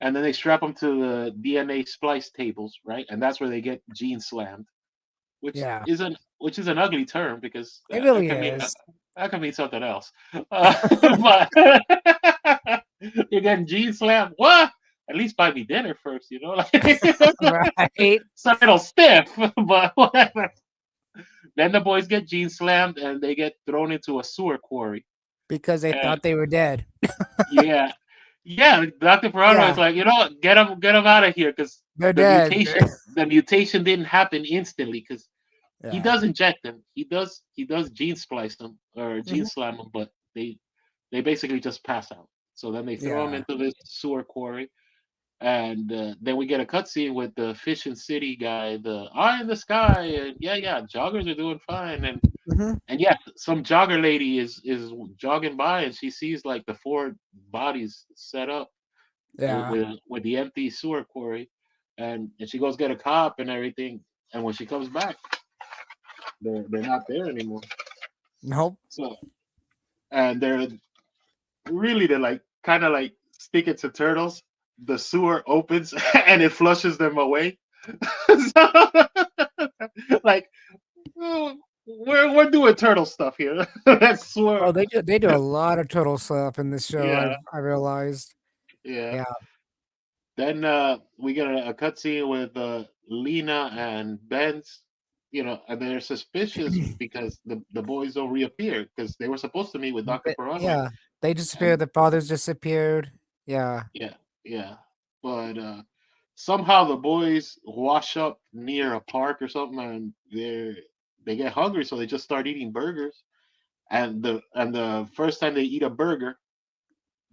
And then they strap them to the DNA splice tables, right? And that's where they get gene slammed, which Yeah. is an ugly term because It that really can mean is. that can mean something else. But you're getting gene slammed. What? At least buy me dinner first, Like Right. it's a little stiff, but whatever. Then the boys get gene slammed and they get thrown into a sewer quarry. Because they And thought they were dead. yeah, yeah, Dr. Ferrano is Yeah. like, get them out of here because They're the dead. mutation didn't happen instantly because he Yeah. does inject them. He does gene splice them or gene Hmm. slam them, but they basically just pass out. So then they throw him Yeah. into this sewer quarry, and then we get a cutscene with the Fish and City guy, the Eye in the Sky, and yeah, joggers are doing fine, and Hmm. And yeah, some jogger lady is jogging by, and she sees like the four bodies set up Yeah. with the empty sewer quarry, and she goes get a cop and everything. And when she comes back, they're not there anymore. Nope. So and they're like kind of like sticking to turtles. The sewer opens and it flushes them away. So, like, oh, we're doing turtle stuff here. That's Oh, sewer. they do a lot of turtle stuff in this show. Yeah, I realized. yeah. Yeah. Then we get a cutscene with Lena and Ben's. And they're suspicious because the boys don't reappear because they were supposed to meet with Doctor Piranha, Yeah. They and disappeared. The fathers disappeared. Yeah. yeah, yeah. But somehow the boys wash up near a park or something, and they get hungry, so they just start eating burgers. And the first time they eat a burger,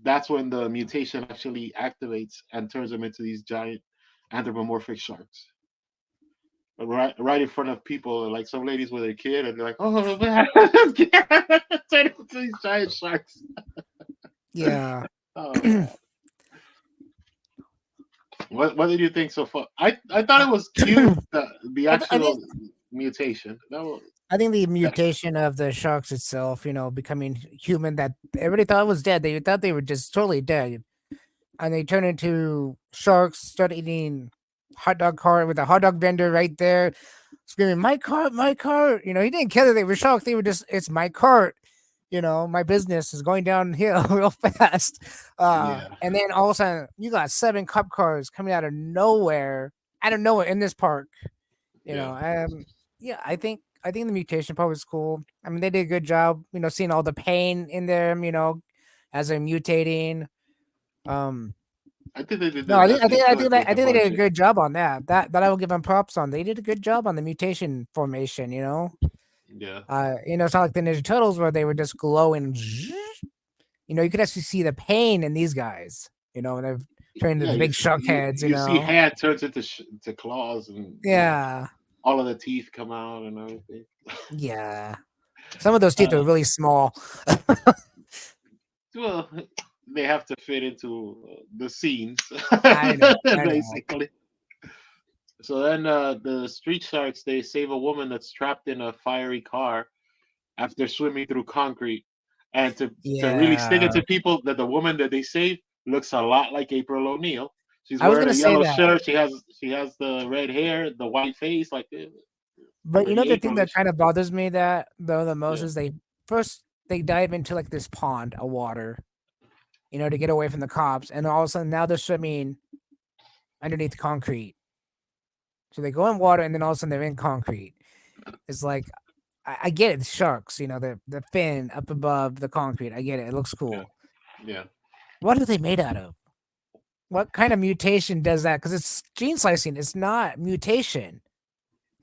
that's when the mutation actually activates and turns them into these giant anthropomorphic sharks. Right in front of people, like some ladies with their kid, and they're like, "Oh man, turn into these giant sharks." Yeah. Oh man, what did you think so far? I thought it was cute, the I think actual mutation. I think the That mutation of the sharks itself, becoming human that everybody thought was dead. They thought they were just totally dead, and they turned into sharks. Started eating hot dog cart with a hot dog vendor right there, screaming, "My cart, my cart!" He didn't care that they were sharks. They were just, "It's my cart." My business is going downhill real fast. yeah, And then all of a sudden, you got 7 cop cars coming out of nowhere in this park. You yeah. know, um, yeah, I think the mutation part was cool. I mean, they did a good job. Seeing all the pain in them. As they're mutating. Um, I think they did no, the I think I best they think I could think that with I the think they did a budget. good job on that. That I will give them props on. They did a good job on the mutation formation. Yeah, It's not like the Ninja Turtles where they were just glowing. You could actually see the pain in these guys. When they're turning into yeah. the You big see, shark heads. you see hand turns into to claws, and Yeah, all of the teeth come out and everything. yeah. Some of those teeth Uh, are really small. well, they have to fit into the scenes, I know. basically. So then the street sharks they save a woman that's trapped in a fiery car after swimming through concrete, and to really stick it Yeah, to people that the woman that they saved looks a lot like April O'Neil. She's I was wearing a gonna say yellow that, shirt. She has the red hair, the white face, like but pretty the thing that Aprilish. kind of bothers me that though the most Yeah, is they dive into like this pond of water, to get away from the cops, and all of a sudden now they're swimming underneath concrete. So they go in water, and then all of a sudden they're in concrete. It's like I get it, sharks, the fin up above the concrete. I get it. It looks yeah, cool. yeah. What are they made out of? What kind of mutation does that? Because it's gene slicing. It's not mutation.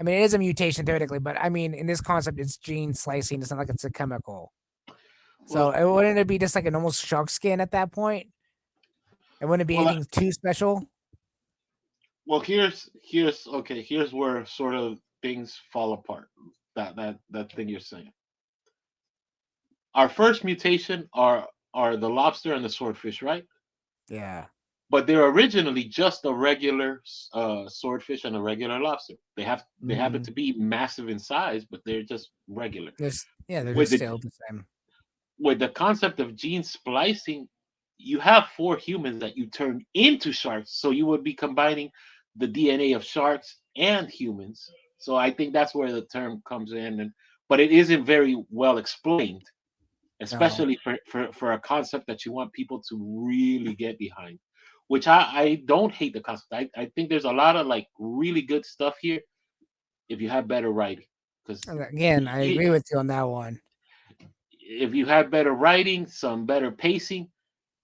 I mean, it is a mutation theoretically, but I mean, in this concept, it's gene slicing. It's not like it's a chemical. So Well, wouldn't it be just like a normal shark skin at that point? It wouldn't be well, anything too special. well. Here's okay. Here's where sort of things fall apart. That thing you're saying. Our first mutation are the lobster and the swordfish, right? Yeah. But they're originally just a regular swordfish and a regular lobster. They happen Hmm. to be massive in size, but they're just regular. They're With just the still the same. with the concept of gene splicing, you have four humans that you turn into sharks. So you would be combining the DNA of sharks and humans. So I think that's where the term comes in, but it isn't very well explained, No. especially for a concept that you want people to really get behind. Which I don't hate the concept. I think there's a lot of like really good stuff here if you have better writing. Because And again, I agree with you on that one. if you had better writing, some better pacing,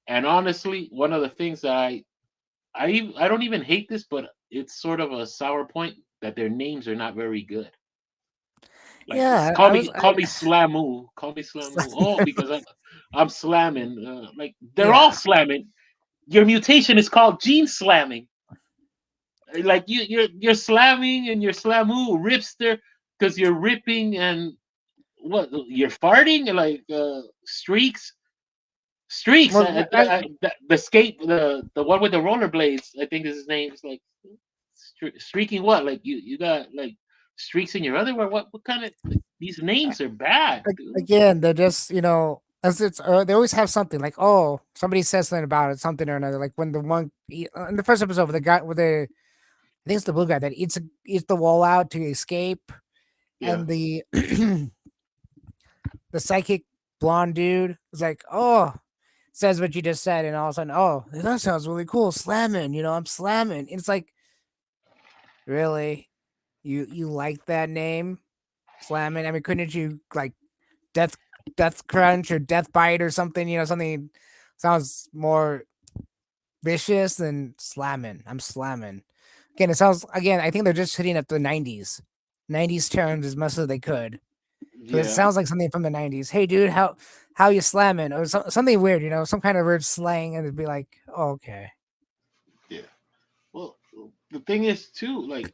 and honestly, one of the things that I don't even hate this, but it's sort of a sour point that their names are not very good. Like Yeah, call me call me Slamu, call me Slamu. Oh, because I'm slamming. Like they're all yeah. slamming. Your mutation is called gene slamming. Like you're slamming and you're Slamu ripster because you're ripping and what you're farting like streaks. Streaks. Well, The skate, the one with the rollerblades. I think is his name. It's like streaking. What? Like you got like streaks in your underwear. What kind of like, these names are bad, dude. again, they're just as it's they always have something like, oh, somebody says something about it, something or another. Like when the one in the first episode with the guy with the I think it's the blue guy that eats the wall out to escape, Yeah, and the psychic blonde dude is like, oh, says what you just said, and all of a sudden, oh, that sounds really cool, slamming, I'm slamming. It's like, really, you like that name, slamming? I mean, couldn't you like death death crunch or death bite or something? Something sounds more vicious than slamming. I'm slamming. Again, it sounds again. I think they're just hitting up the '90s terms as much as they could. Because it yeah, sounds like something from the '90s. Hey, dude, how you slamming? Or something weird, some kind of weird slang, and it'd be like, oh, okay, yeah. Well, the thing is too, like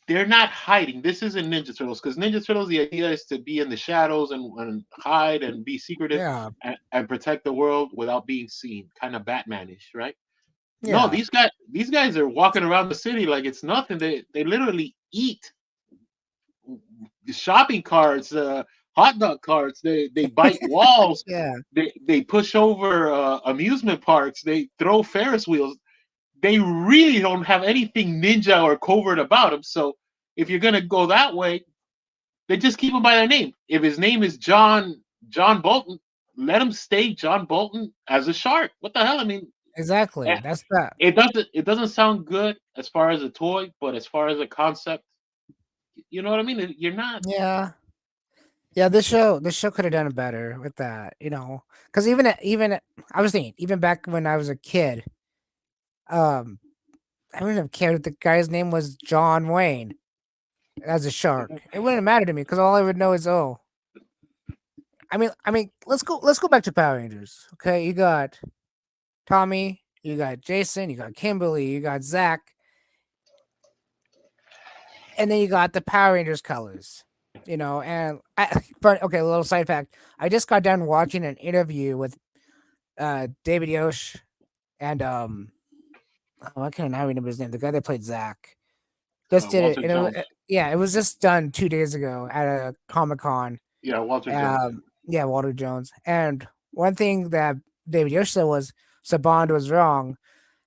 they're not hiding. This isn't Ninja Turtles because Ninja Turtles, the idea is to be in the shadows and hide and be secretive yeah, and protect the world without being seen, kind of Batmanish, right? No, yeah, these guys are walking around the city like it's nothing. They literally eat shopping carts, hot dog carts. They bite walls. yeah, They push over amusement parks. They throw Ferris wheels. They really don't have anything ninja or covert about them. So if you're gonna go that way, they just keep him by their name. If his name is John Bolton, let him stay John Bolton as a shark. What the hell? I mean, exactly. eh, That's that. it doesn't sound good as far as a toy, but as far as a concept, you know what I mean. You're not. Yeah, yeah. This show could have done it better with that, because I was thinking even back when I was a kid, um, I wouldn't have cared if the guy's name was John Wayne as a shark. It wouldn't matter to me because all I would know is, oh, I mean, let's go back to Power Rangers. Okay, you got Tommy, you got Jason, you got Kimberly, you got Zach, and then you got the Power Rangers colors. And okay, a little side fact: I just got done watching an interview with David Yosh and oh, I can't now remember his name. The guy that played Zach just did it, Walter and Jones. yeah, it was just done 2 days ago at a Comic-Con. Yeah, Walter Jones. Yeah, Walter Jones. And one thing that David Yosh said was Saban was wrong.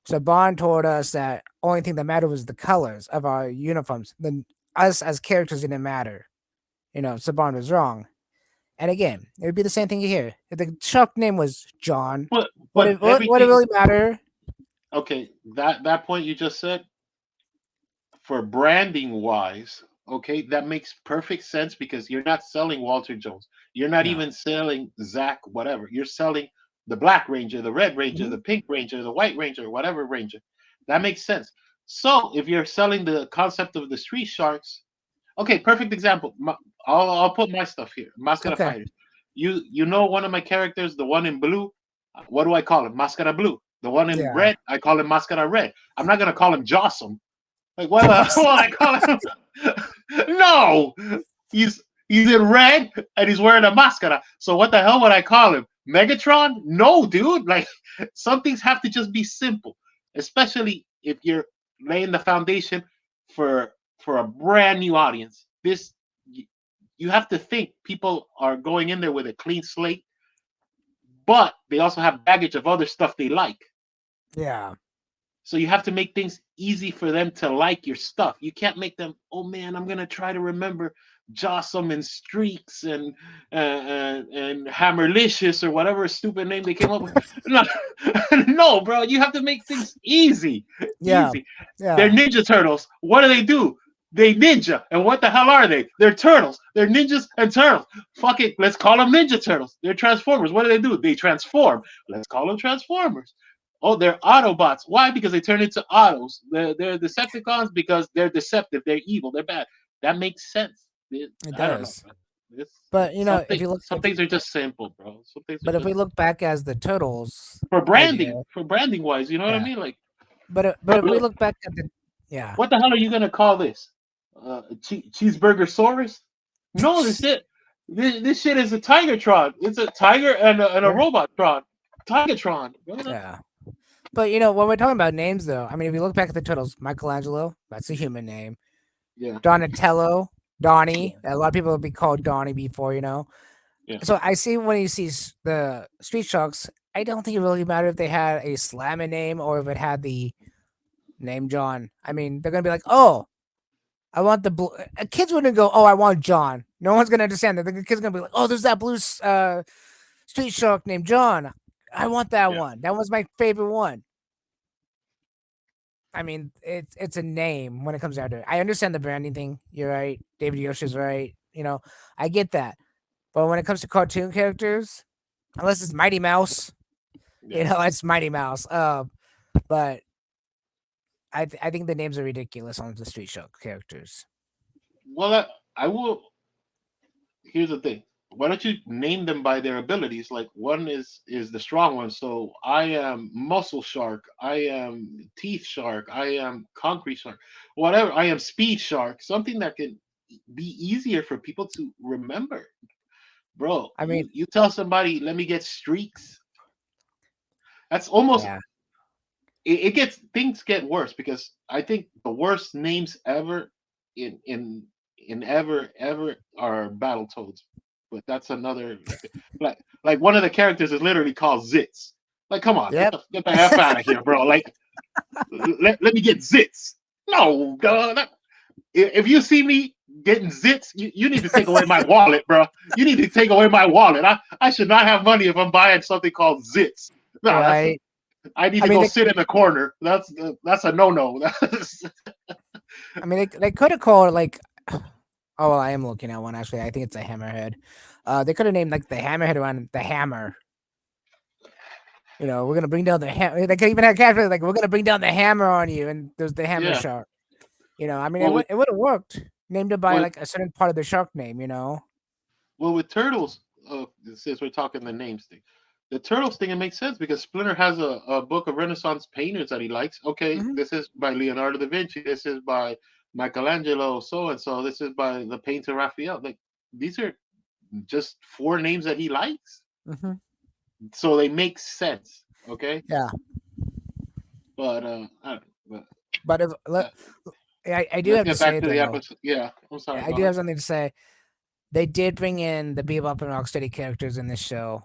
Saban told us that only thing that mattered was the colors of our uniforms. Then us as characters didn't matter. Saban was wrong. And again, it would be the same thing here. If the shark name was John, But would it everything. really matter? Okay, that point you just said, for branding wise, okay, that makes perfect sense because you're not selling Walter Jones. You're not No. even selling Zach, whatever. You're selling the Black Ranger, the Red Ranger, the Mhm. Pink Ranger, the White Ranger, whatever Ranger. That makes sense. So if you're selling the concept of the street sharks, okay, perfect example. I'll put my stuff here. Mascara Okay. Fighters. You know one of my characters, the one in blue. What do I call him? Mascara Blue. The one in Yeah. red, I call him Mascara Red. I'm not gonna call him Jossum. Like what the hell I call him? No, he's in red and he's wearing a mascara. So what the hell would I call him? Megatron? No, dude. Like some things have to just be simple, especially if you're laying the foundation for for a brand new audience. This you have to think people are going in there with a clean slate, but they also have baggage of other stuff they like. Yeah. So you have to make things easy for them to like your stuff. You can't make them, oh man, I'm gonna try to remember Jossum and Streaks and Hammerlicious or whatever stupid name they came up with. No, no, bro, you have to make things easy, Yeah. easy. They're Yeah. Ninja Turtles. What do they do? They ninja, and what the hell are they? They're turtles. They're ninjas and turtles. Fuck it, let's call them Ninja Turtles. They're Transformers. What do they do? They transform. Let's call them Transformers. Oh, they're Autobots. Why? Because they turn into autos. They're Decepticons because they're deceptive. They're evil. They're bad. That makes sense. It I don't know. does. Man. It's But if something. you look, Some things are just simple, bro. Some things are but if we just look back as the turtles idea, for branding wise. You know what I yeah. Like, But if we look, look back at the, yeah, what the hell are you gonna call this? Cheeseburger Saurus. No, this shit is a Tigertron. It's a tiger and a Yeah. robot Tron. Tigertron. Yeah. But you know, when we're talking about names, though, I mean, if you look back at the turtles, Michelangelo, that's a human name. Yeah, Donatello, Donnie. yeah, A lot of people would be called Donnie before, you know. yeah, So I see when you see the Street Sharks, I don't think it really mattered if they had a slamming name or if it had the name John. I mean, they're gonna be like, oh, I want the blue. Kids wouldn't go, oh, I want John. No one's gonna understand that. The kid's gonna be like, oh, there's that blue Street Shark named John. I want that yeah. one. That was my favorite one. I mean, it's a name when it comes down to it. I understand the branding thing. You're right. David Yoshi's right. You know, I get that. But when it comes to cartoon characters, unless it's Mighty Mouse, you Yeah. know, it's Mighty Mouse. But I think the names are ridiculous on the Street Shark characters. Well, I will. Here's the thing. Why don't you name them by their abilities? Like one is the strong one. So I am muscle shark. I am teeth shark. I am concrete shark. Whatever. I am speed shark. Something that can be easier for people to remember. Bro, I mean, you tell somebody, let me get streaks. That's almost yeah, it gets things get worse because I think the worst names ever in in in ever are Battletoads. But that's another like one of the characters is literally called Zitz. Like, come on, yep. get the F out of here, bro. Like, let me get Zitz. No, if you see me getting Zitz, you need to take away my wallet, bro. You need to take away my wallet. I should not have money if I'm buying something called Zitz. No, that's Right. I need I to mean, go sit in the corner. That's a no no. they could have called it like. Oh, well, I am looking at one actually. I think it's a hammerhead. They could have named like the hammerhead around the hammer. You know, we're gonna bring down the hammer. They could even have characters like we're gonna bring down the hammer on you, and there's the hammer Yeah. shark. You know, I mean, Well, with it would have worked. Named it by with like a certain part of the shark name. You know. with turtles, since we're talking the names thing, the turtles thing it makes sense because Splinter has a book of Renaissance painters that he likes. Okay, Hmm. this is by Leonardo da Vinci. This is by Michelangelo. So and so. This is by the painter Raphael. Like these are just four names that he likes, Hmm. so they make sense. Okay, Yeah, but I don't know, but if but, I do let's have to get back say to the though, episode. Yeah, I'm sorry. I Go do ahead. have something to say. They did bring in the Bebop and Rocksteady characters in this show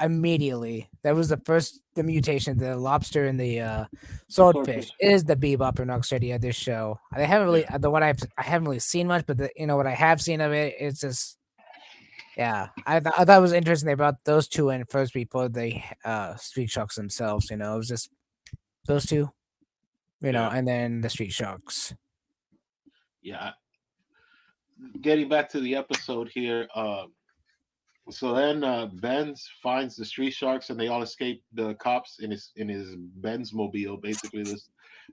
immediately. That was the first the mutation. The lobster and the swordfish Swordfish. is the Bebop and Rocksteady of this show. They haven't really Yeah. the one I haven't really seen much, but you know what I have seen of it, it's just yeah. I thought it was interesting they brought those two in first before the Street Sharks themselves. You know, it was just those two. You know, Yeah. and then the Street Sharks. Yeah. Getting back to the episode here. So then Benz finds the street sharks and they all escape the cops in his Benz mobile. Basically,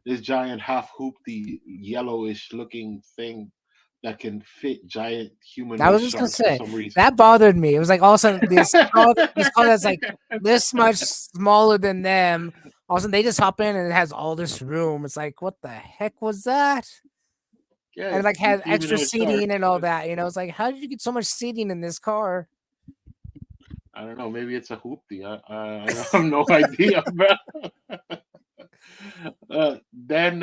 this giant half hoopty yellowish looking thing that can fit giant I humanoid was just gonna sharks for say some reason. that bothered me. It was like all of a sudden this car that's like this much smaller than them. All of a sudden they just hop in and it has all this room. It's like what the heck was that? Yeah, And it like has extra humanoid seating sharks. and all that. You know, it's like how did you get so much seating in this car? I don't know. Maybe it's a hoopty. I have no idea, bro. Then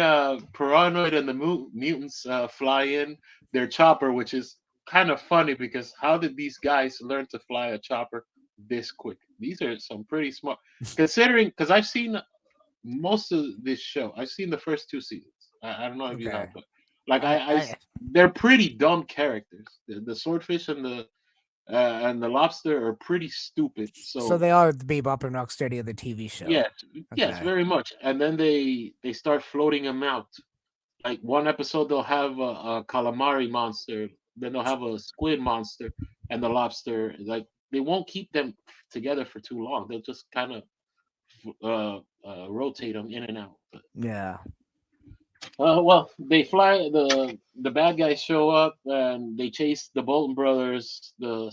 Paranoid and the mutants fly in their chopper, which is kind of funny because how did these guys learn to fly a chopper this quick? These are some pretty smart, considering because I've seen most of this show. I've seen the first two seasons. I don't know if you Okay, have, but like I they're pretty dumb characters. The swordfish and the lobster are pretty stupid. so So they are the Bebop and Rocksteady of the TV show. yes, yes, Okay, very much. And then they start floating them out. Like one episode they'll have a calamari monster, then they'll have a squid monster, and the lobster. Like they won't keep them together for too long. They'll just kind of rotate them in and out. But yeah, well, they fly. The bad guys show up and they chase the Bolton brothers, the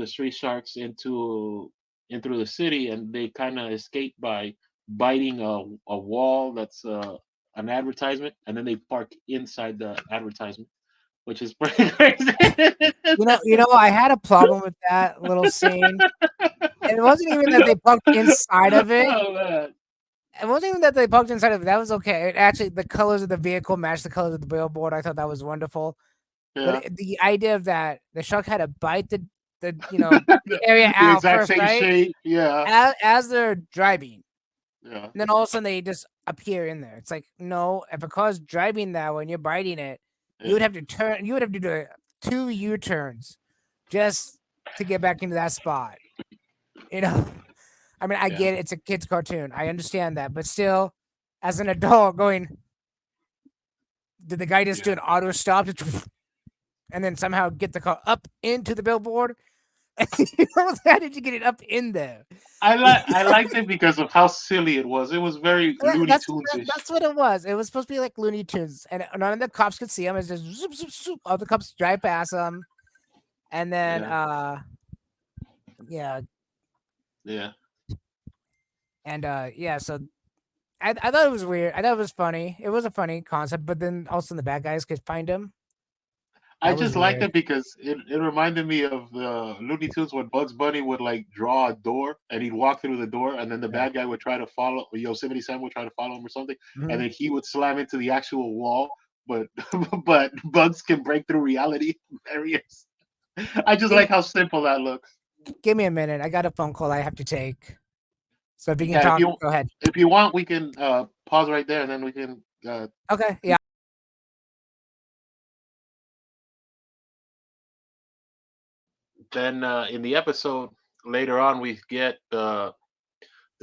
Street Sharks into the city, and they kind of escape by biting a wall that's an advertisement, and then they park inside the advertisement. which is pretty crazy. I had a problem with that little scene. And it wasn't even that they poked inside of it. Oh man. It wasn't even that they poked inside of it. That was okay. It actually, the colors of the vehicle matched the colors of the billboard. I thought that was wonderful. But Yeah. the idea of that the shark had to bite the area The out exact first, same right? shape. Yeah. As they're driving. Yeah. And then all of a sudden they just appear in there. It's like, no, if a car's driving that way and you're biting it, you would Yeah. have to turn. You would have to do two U-turns just to get back into that spot. You know, I mean, I Yeah. get it, it's a kid's cartoon. I understand that, but still, as an adult, going, did the guy just do Yeah. an auto stop and then somehow get the car up into the billboard? How did you get it up in there? I liked it because of how silly it was. It was very Looney Tunes ish. That's what it was. It was supposed to be like Looney Tunes, and none of the cops could see him. It's just zoop, zoop, zoop. All the cops drive past him, and then Yeah. yeah, Yeah. and yeah. So I thought it was weird. I thought it was funny. It was a funny concept, but then also the bad guys could find him. I That was just liked weird. it because it reminded me of the Looney Tunes when Bugs Bunny would like draw a door and he'd walk through the door and then the Yeah. bad guy would try to follow, or Yosemite Sam would try to follow him or something, and Mhm. then he would slam into the actual wall. But but Bugs can break through reality barriers. I just Give like me how simple that looks. give me a minute. I got a phone call I have to take. So if you can Yeah, talk, go ahead. if you want, we can pause right there and then we can Okay. Yeah. then in the episode later on we get the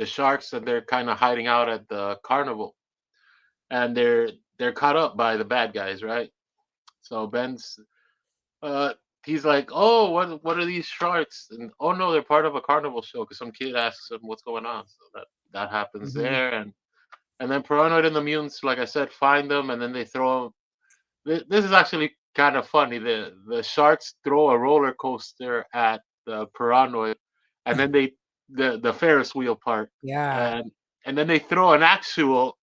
sharks and they're kind of hiding out at the carnival and they're caught up by the bad guys, right? So Ben's uh he's like, "Oh, what are these sharks?" And oh no, they're part of a carnival show because some kid asks him what's going on. So that happens Hmm. there, and then Paranoid and the Mutants, like I said, find them and then they throw. This is actually kind of funny. The sharks throw a roller coaster at the Paranoid, and then the Ferris wheel part, Yeah. and then they throw an actual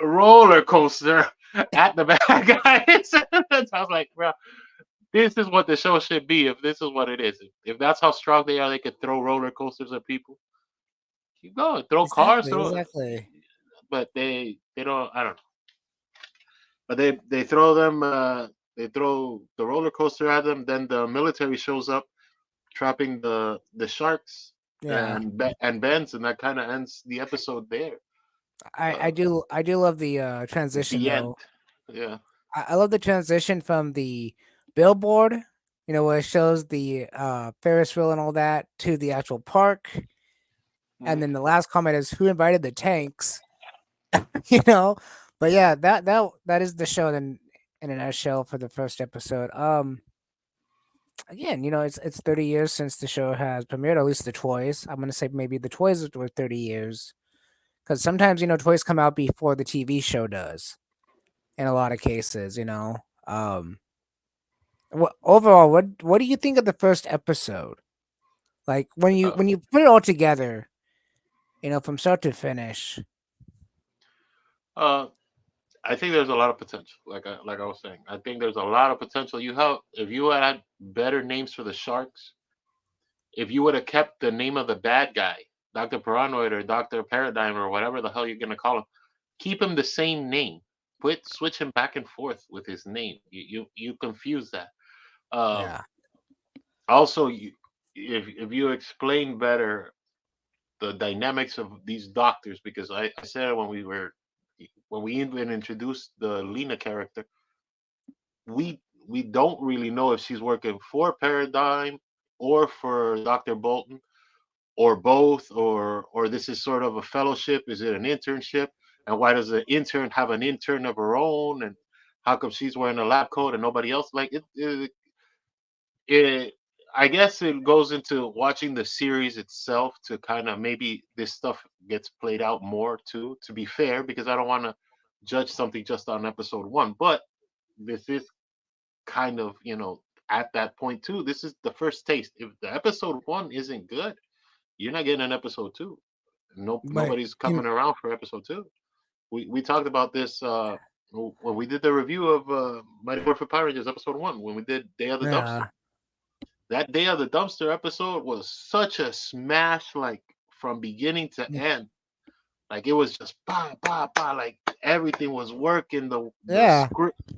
roller coaster at the bad guys. I was like, bro, this is what the show should be. If this is what it is, if that's how strong they are, they could throw roller coasters at people. Keep going, throw cars, Exactly. throw. Exactly. But they don't. I don't know. But they throw them. They throw the roller coaster at them. Then the military shows up, trapping the sharks Yeah. and Ben's, and that kind of ends the episode there. I Uh, do I do love the transition the end. though. Yeah. I love the transition from the billboard, where it shows the Ferris wheel and all that to the actual park. And Mhm. then the last comment is who invited the tanks, you know? But yeah, that is the show in a nutshell for the first episode. Again, it's 30 years since the show has premiered, or at least the toys. I'm gonna say maybe the toys were 30 years. Because sometimes, toys come out before the TV show does in a lot of cases. Overall, what do you think of the first episode? Like Uh, when you put it all together, from start to finish. uh, I think there's a lot of potential. Like I was saying, I think there's a lot of potential. You have if you had better names for the sharks, if you would have kept the name of the bad guy, Doctor Paranoid or Doctor Paradigm or whatever the hell you're gonna call him, keep him the same name. Quit switch him back and forth with his name. You confuse that. Um, Yeah. also, if you explain better the dynamics of these doctors, because I said when we even introduced the Lena character, we don't really know if she's working for Paradigm or for Dr. Bolton or both, or this is sort of a fellowship. Is it an internship? And why does the intern have an intern of her own? And how come she's wearing a lab coat and nobody else? Like it I guess it goes into watching the series itself to kind of maybe this stuff gets played out more too, to be fair, because I don't want to judge something just on episode one. But this is kind of, at that point too. This is the first taste. If the episode one isn't good, you're not getting an episode two. Nope, But nobody's you coming around for episode two. We talked about this. when we did the review of Mighty Morphin Power Rangers episode 1, when we did Day of the Dumpster. Yeah, That Day of the Dumpster episode was such a smash, like from beginning to end. Like it was just bah bah bah. Like everything was working. yeah.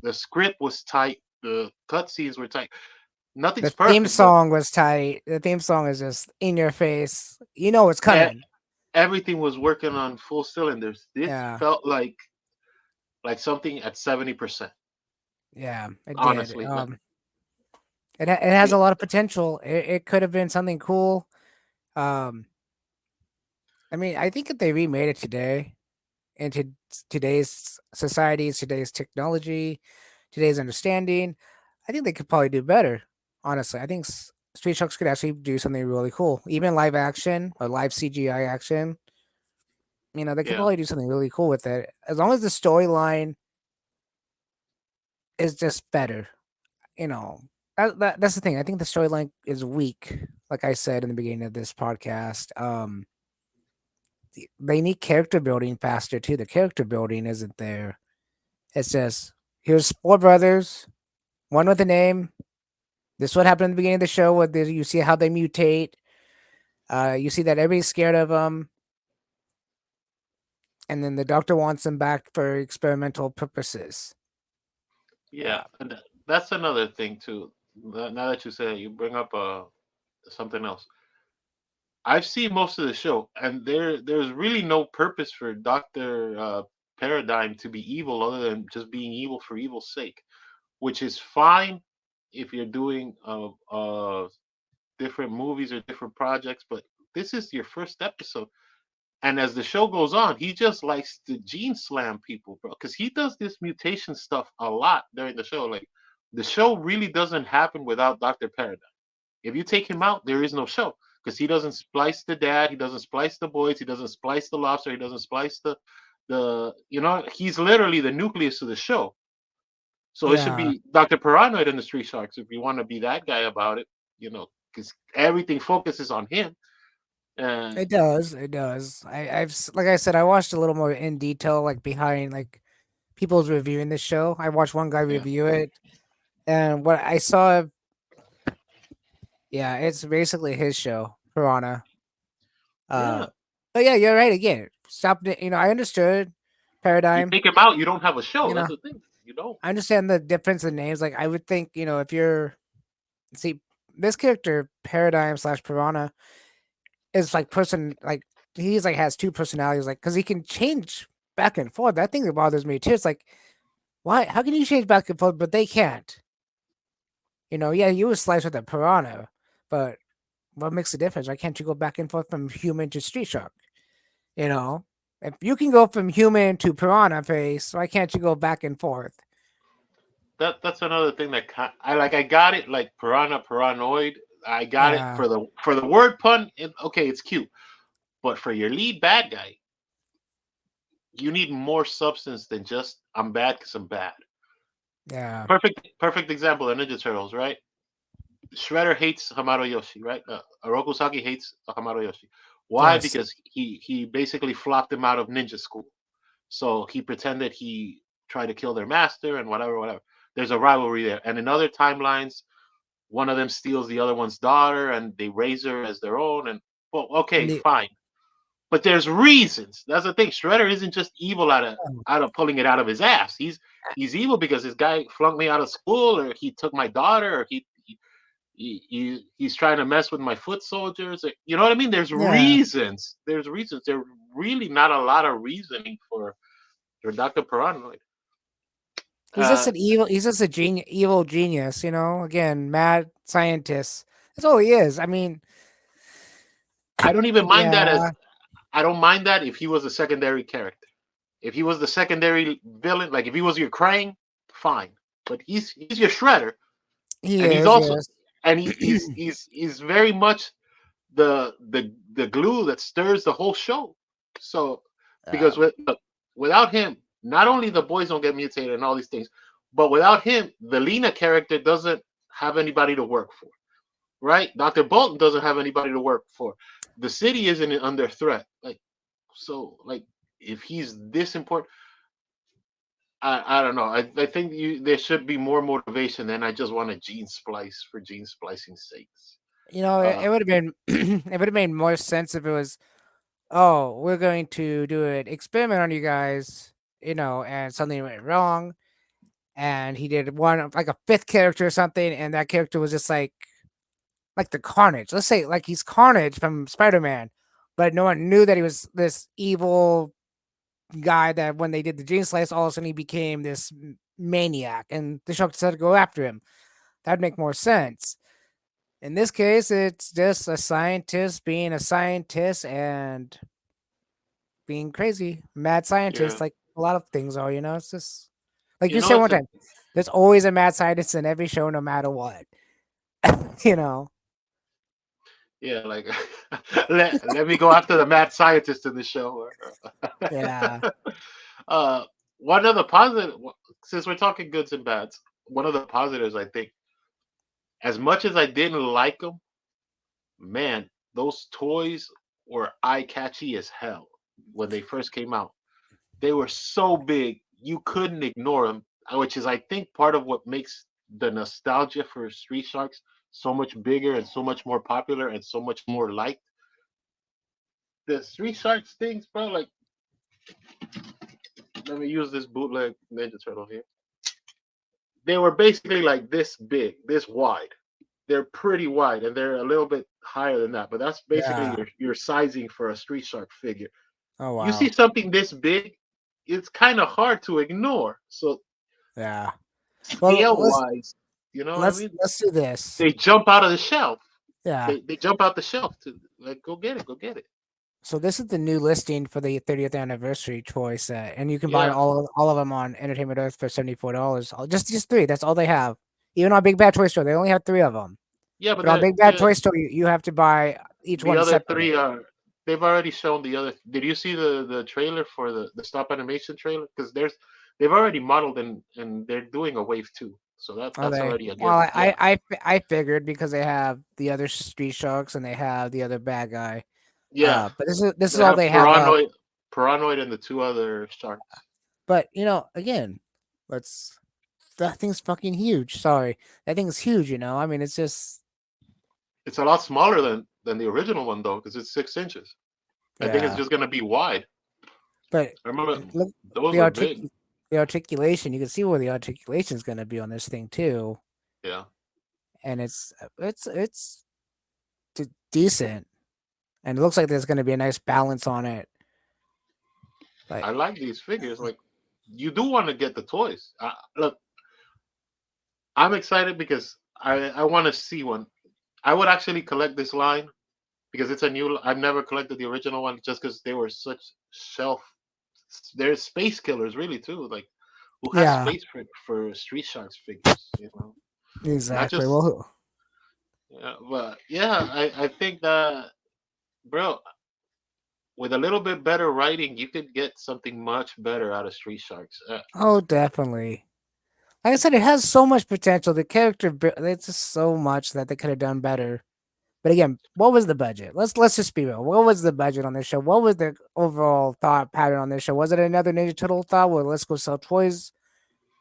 The script was tight. The cutscenes were tight. Nothing's The theme perfect, but song was tight. The theme song is just in your face. You know it's e- coming. everything was working on full cylinders. This Yeah, felt like something at 70%. yeah, it did. Honestly, It has yeah, a lot of potential. It could have been something cool. Um, I mean, I think if they remade it today into today's society, today's technology, today's understanding, I think they could probably do better. Honestly, I think Street Sharks could actually do something really cool, even live action or live CGI action. You know, they could yeah, probably do something really cool with it as long as the storyline is just better. You know, that's the thing. I think the storyline is weak. Like I said in the beginning of this podcast, they need character building faster too. The character building isn't there. It's just here's four brothers, one with a name. This is what happened in the beginning of the show. You see how they mutate. You see that everybody's scared of them, and then the doctor wants them back for experimental purposes. yeah. Yeah, And that's another thing too. Now that you say it, you bring up something else. I've seen most of the show, and there's really no purpose for Doctor Paradigm to be evil other than just being evil for evil's sake, which is fine if you're doing different movies or different projects. But this is your first episode, and as the show goes on, he just likes to gene slam people, bro, because he does this mutation stuff a lot during the show. Like the show really doesn't happen without Doctor Paradigm. If you take him out, there is no show because he doesn't splice the dad, he doesn't splice the boys, he doesn't splice the lobster, he doesn't splice he's literally the nucleus of the show. So it should yeah, be Dr. Paranoid and the Street Sharks if you want to be that guy about it, because everything focuses on him. Uh, it does. It does. Like I said, I watched a little more in detail, like behind like people's reviewing the show. I watched one guy yeah, review it, and what I saw, yeah, it's basically his show, Piranha. yeah. Uh, but yeah, you're right again. Stop it. You know, I understood You paradigm. take him out, you don't have a show. You That's know, the thing. You don't. I understand the difference in names. Like, I would think, you know, if you're see this character paradigm slash piranha is like like he's like has two personalities, like because he can change back and forth. That thing that bothers me too. It's like why? How can you change back and forth, but they can't? You know, yeah, you would slice with a piranha, but what makes the difference? Why can't you go back and forth from human to street shark? You know, if you can go from human to piranha face, why can't you go back and forth? That's another thing that I like. I got it, like piranha, paranoid. I got it Yeah, for the word pun. Okay, it's cute, but for your lead bad guy, you need more substance than just I'm bad because I'm bad. yeah, Perfect example: the Ninja Turtles, right? Shredder hates Hamato Yoshi, right? Oroku Saki hates Hamato Yoshi. Why? yes, Because he basically flopped him out of ninja school. So he pretended he tried to kill their master and whatever, whatever. There's a rivalry there. And in other timelines, one of them steals the other one's daughter and they raise her as their own. And well, and okay, the fine. But there's reasons. That's the thing. Shredder isn't just evil oh, out of pulling it out of his ass. He's evil because this guy flunked me out of school, or he took my daughter, or he's trying to mess with my foot soldiers. You know what I mean? There's yeah. reasons. There's reasons. There's really not a lot of reasoning for Dr. Paranoid. He's just Uh, an evil. He's just a evil genius. You know, again, mad scientist. That's all he is. I mean, I don't even mind that yeah, as I don't mind that if he was a secondary character. If he was the secondary villain, like if he was your Krang, fine. But he's your Shredder, he and he's is. also Yes. and he's very much the glue that stirs the whole show. So because um, without him, not only the boys don't get mutated and all these things, but without him, the Lena character doesn't have anybody to work for. Right? Dr. Bolton doesn't have anybody to work for. The city isn't under threat. Like so, like if he's this important, I don't know. I think there should be more motivation than I just want a gene splice for gene splicing sakes. You know, Uh, it would have been it would have made more sense if it was, oh, we're going to do an experiment on you guys, and something went wrong, and he did one like a fifth character or something, and that character was just like the Carnage. Let's say like he's Carnage from Spider-Man, but no one knew that he was this evil guy that when they did the gene slice, all of a sudden he became this maniac, and the Shark decided to go after him. That'd make more sense. In this case, it's just a scientist being a scientist and being crazy, mad yeah, scientist, like a lot of things are. It's just like you you know said it's one a time. There's always a mad scientist in every show, no matter what. you know. yeah, like let me go after the mad scientist in the show. Yeah. uh, one of the positive, since we're talking goods and bads, one of the positives I think, as much as I didn't like them, man, those toys were eye catchy as hell when they first came out. They were so big you couldn't ignore them, which is I think part of what makes the nostalgia for Street Sharks so much bigger and so much more popular and so much more liked. The Street Sharks things, bro. Like, let me use this bootleg Ninja Turtle here. They were basically like this big, this wide. They're pretty wide, and they're a little bit higher than that. But that's basically Yeah. your sizing for a Street Shark figure. Oh You see wow. something this big, it's kind of hard to ignore. So Yeah. Well, scale wise, you know what I mean? let's do this. They jump out of the shelf. Yeah. They jump out the shelf to like go get it, go get it. So this is the new listing for the 30th anniversary toy set, and you can buy Yeah, all of them on Entertainment Earth for $74. Just three. That's all they have. Even on Big Bad Toy Store, they only have three of them. yeah, but But on Big Bad Toy Store, you have to buy each the one other separate. three are. They've already shown the other. Did you see the trailer for the stop animation trailer? Because they've already modeled and they're doing a wave two. So Are that's they? already a Well, given. Yeah, I figured because they have the other Street Sharks and they have the other bad guy. yeah. But this is They all have they have up. paranoid, and the two other sharks. But again, let's that thing's fucking huge. Sorry, that thing's huge. I mean, it's just It's a lot smaller than the original one though, because it's 6 inches. I think it's yeah. just gonna be wide. But I remember look, those the were big. the articulation. You can see where the articulation is going to be on this thing too, Yeah, and it's decent, and it looks like there's going to be a nice balance on it. I Like, like these figures. Like, you do want to get the toys. Look, I'm excited because I want to see one. I would actually collect this line because it's a new. I've never collected the original one just because they were such shelf. They're space killers, really too. Like, who has yeah, space for Street Sharks figures? Not exactly. just. Well, Yeah, but yeah, I think that, bro, with a little bit better writing, you could get something much better out of Street Sharks. oh, definitely. Like I said, it has so much potential. The character, it's just so much that they could have done better. But again, what was the budget? Let's just be real. What was the budget on this show? What was the overall thought pattern on this show? Was it another Ninja Turtle thought? Well, let's go sell toys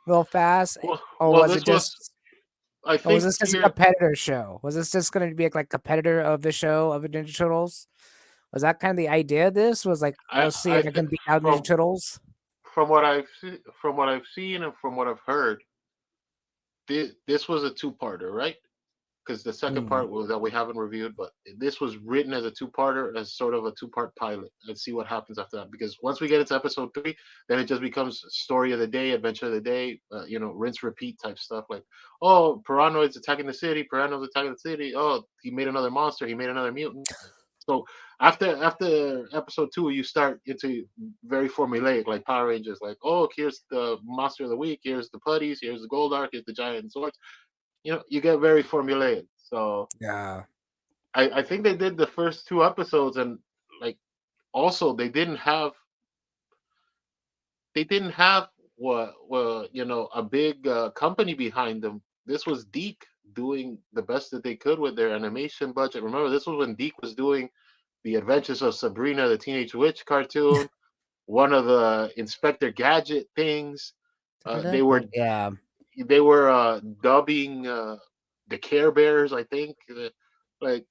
real fast, or Well, was it this was, just, I or was think this just a here. competitor show? Was this just going to be like competitor of the show of the Ninja Turtles? Was that kind of the idea of this? Was like, let's see I if I think can beat out Ninja from Turtles? from what I've seen and from what I've heard, this was a two-parter, right? Because the second Hmm. part was that we haven't reviewed, but this was written as a two-parter, as sort of a two-part pilot. Let's see what happens after that. Because once we get into episode three, then it just becomes story of the day, adventure of the day, rinse repeat type stuff. Like, oh, Paranoid's attacking the city, Paranoid's attacking the city. Oh, he made another monster, he made another mutant. So after episode two, you start into very formulaic, like Power Rangers. Like, oh, here's the monster of the week, here's the putties, here's the Goldark, here's the giant swords. You get very formulaic. So Yeah. I think they did the first two episodes, and like also they didn't have what a big company behind them. This was Deke doing the best that they could with their animation budget. Remember, this was when Deke was doing the Adventures of Sabrina the Teenage Witch cartoon, one of the Inspector Gadget things. They were Yeah. dubbing the Care Bears, I think. Like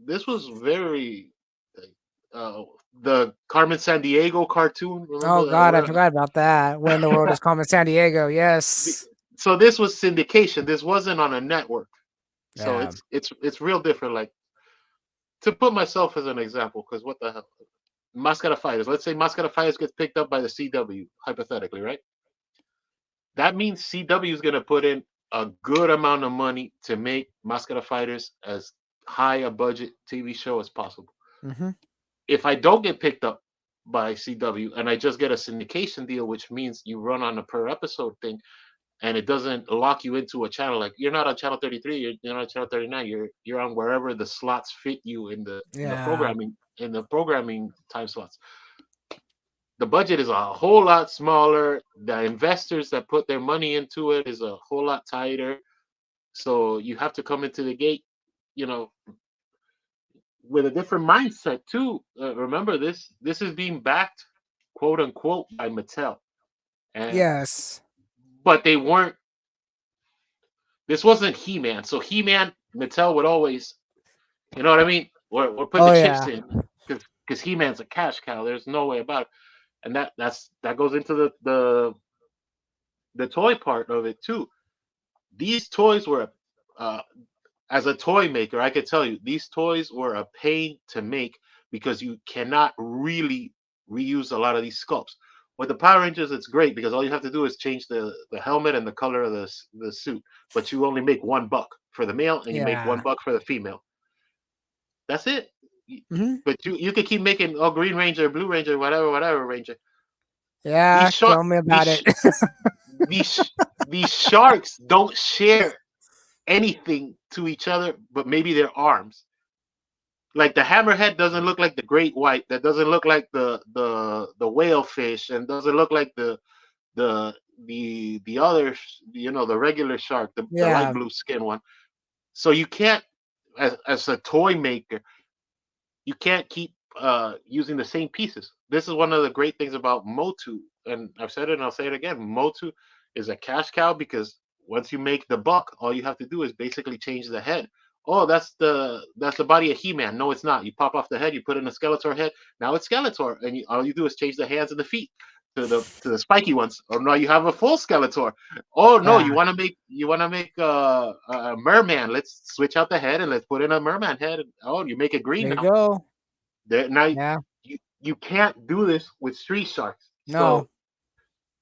this was very like, uh, the Carmen San Diego cartoon. Oh Remember that? God, I forgot about that. When the world is calm in San Diego. The- Yes. so this was syndication. This wasn't on a network. So Yeah. it's real different. Like to put myself as an example, because what the hell, Mascara Fighters. Let's say Mascara Fighters gets picked up by the CW, hypothetically, right? That means CW is going to put in a good amount of money to make Mascara Fighters as high a budget TV show as possible. Hmm. If I don't get picked up by CW and I just get a syndication deal, which means you run on a per episode thing and it doesn't lock you into a channel, like you're not on channel 33, you're not on channel 39, you're on wherever the slots fit you in Yeah. the programming time slots. The budget is a whole lot smaller. The investors that put their money into it is a whole lot tighter. So you have to come into the gate, you know, with a different mindset too. Remember this: this is being backed, quote unquote, by Mattel, and Yes. but they weren't. This wasn't He-Man. So He-Man, Mattel would always, you know what I mean? We're putting Oh the chips yeah. in because He-Man's a cash cow. There's no way about it, and that goes into the toy part of it too. These toys were uh, as a toy maker, I could tell you these toys were a pain to make because you cannot really reuse a lot of these sculpts. With the Power Rangers, it's great because all you have to do is change the helmet and the color of the suit, but you only make $1 for the male and you make Yeah. $1 for the female. That's it. Hmm. But you could keep making Green Ranger, Blue Ranger, whatever Ranger. These Yeah. shark Tell me about these it. these these sharks don't share anything to each other, but maybe their arms. Like the hammerhead doesn't look like the great white, that doesn't look like the whale fish, and doesn't look like the the other, the regular shark, the light Yeah. blue skin one. So you can't, as a toy maker, you can't keep using the same pieces. This is one of the great things about Motu, and I've said it and I'll say it again. Motu is a cash cow because once you make the buck, all you have to do is basically change the head. Oh, that's the body of He-Man. No, it's not. You pop off the head, you put in a Skeletor head. Now it's Skeletor, and all you do is change the hands and the feet to the spiky ones. Or now you have a full Skeletor. Oh no, Yeah. you want to make a merman. Let's switch out the head and let's put in a merman head. Oh, you make it green There you now. go. Now Yeah. you can't do this with Street Sharks. No. So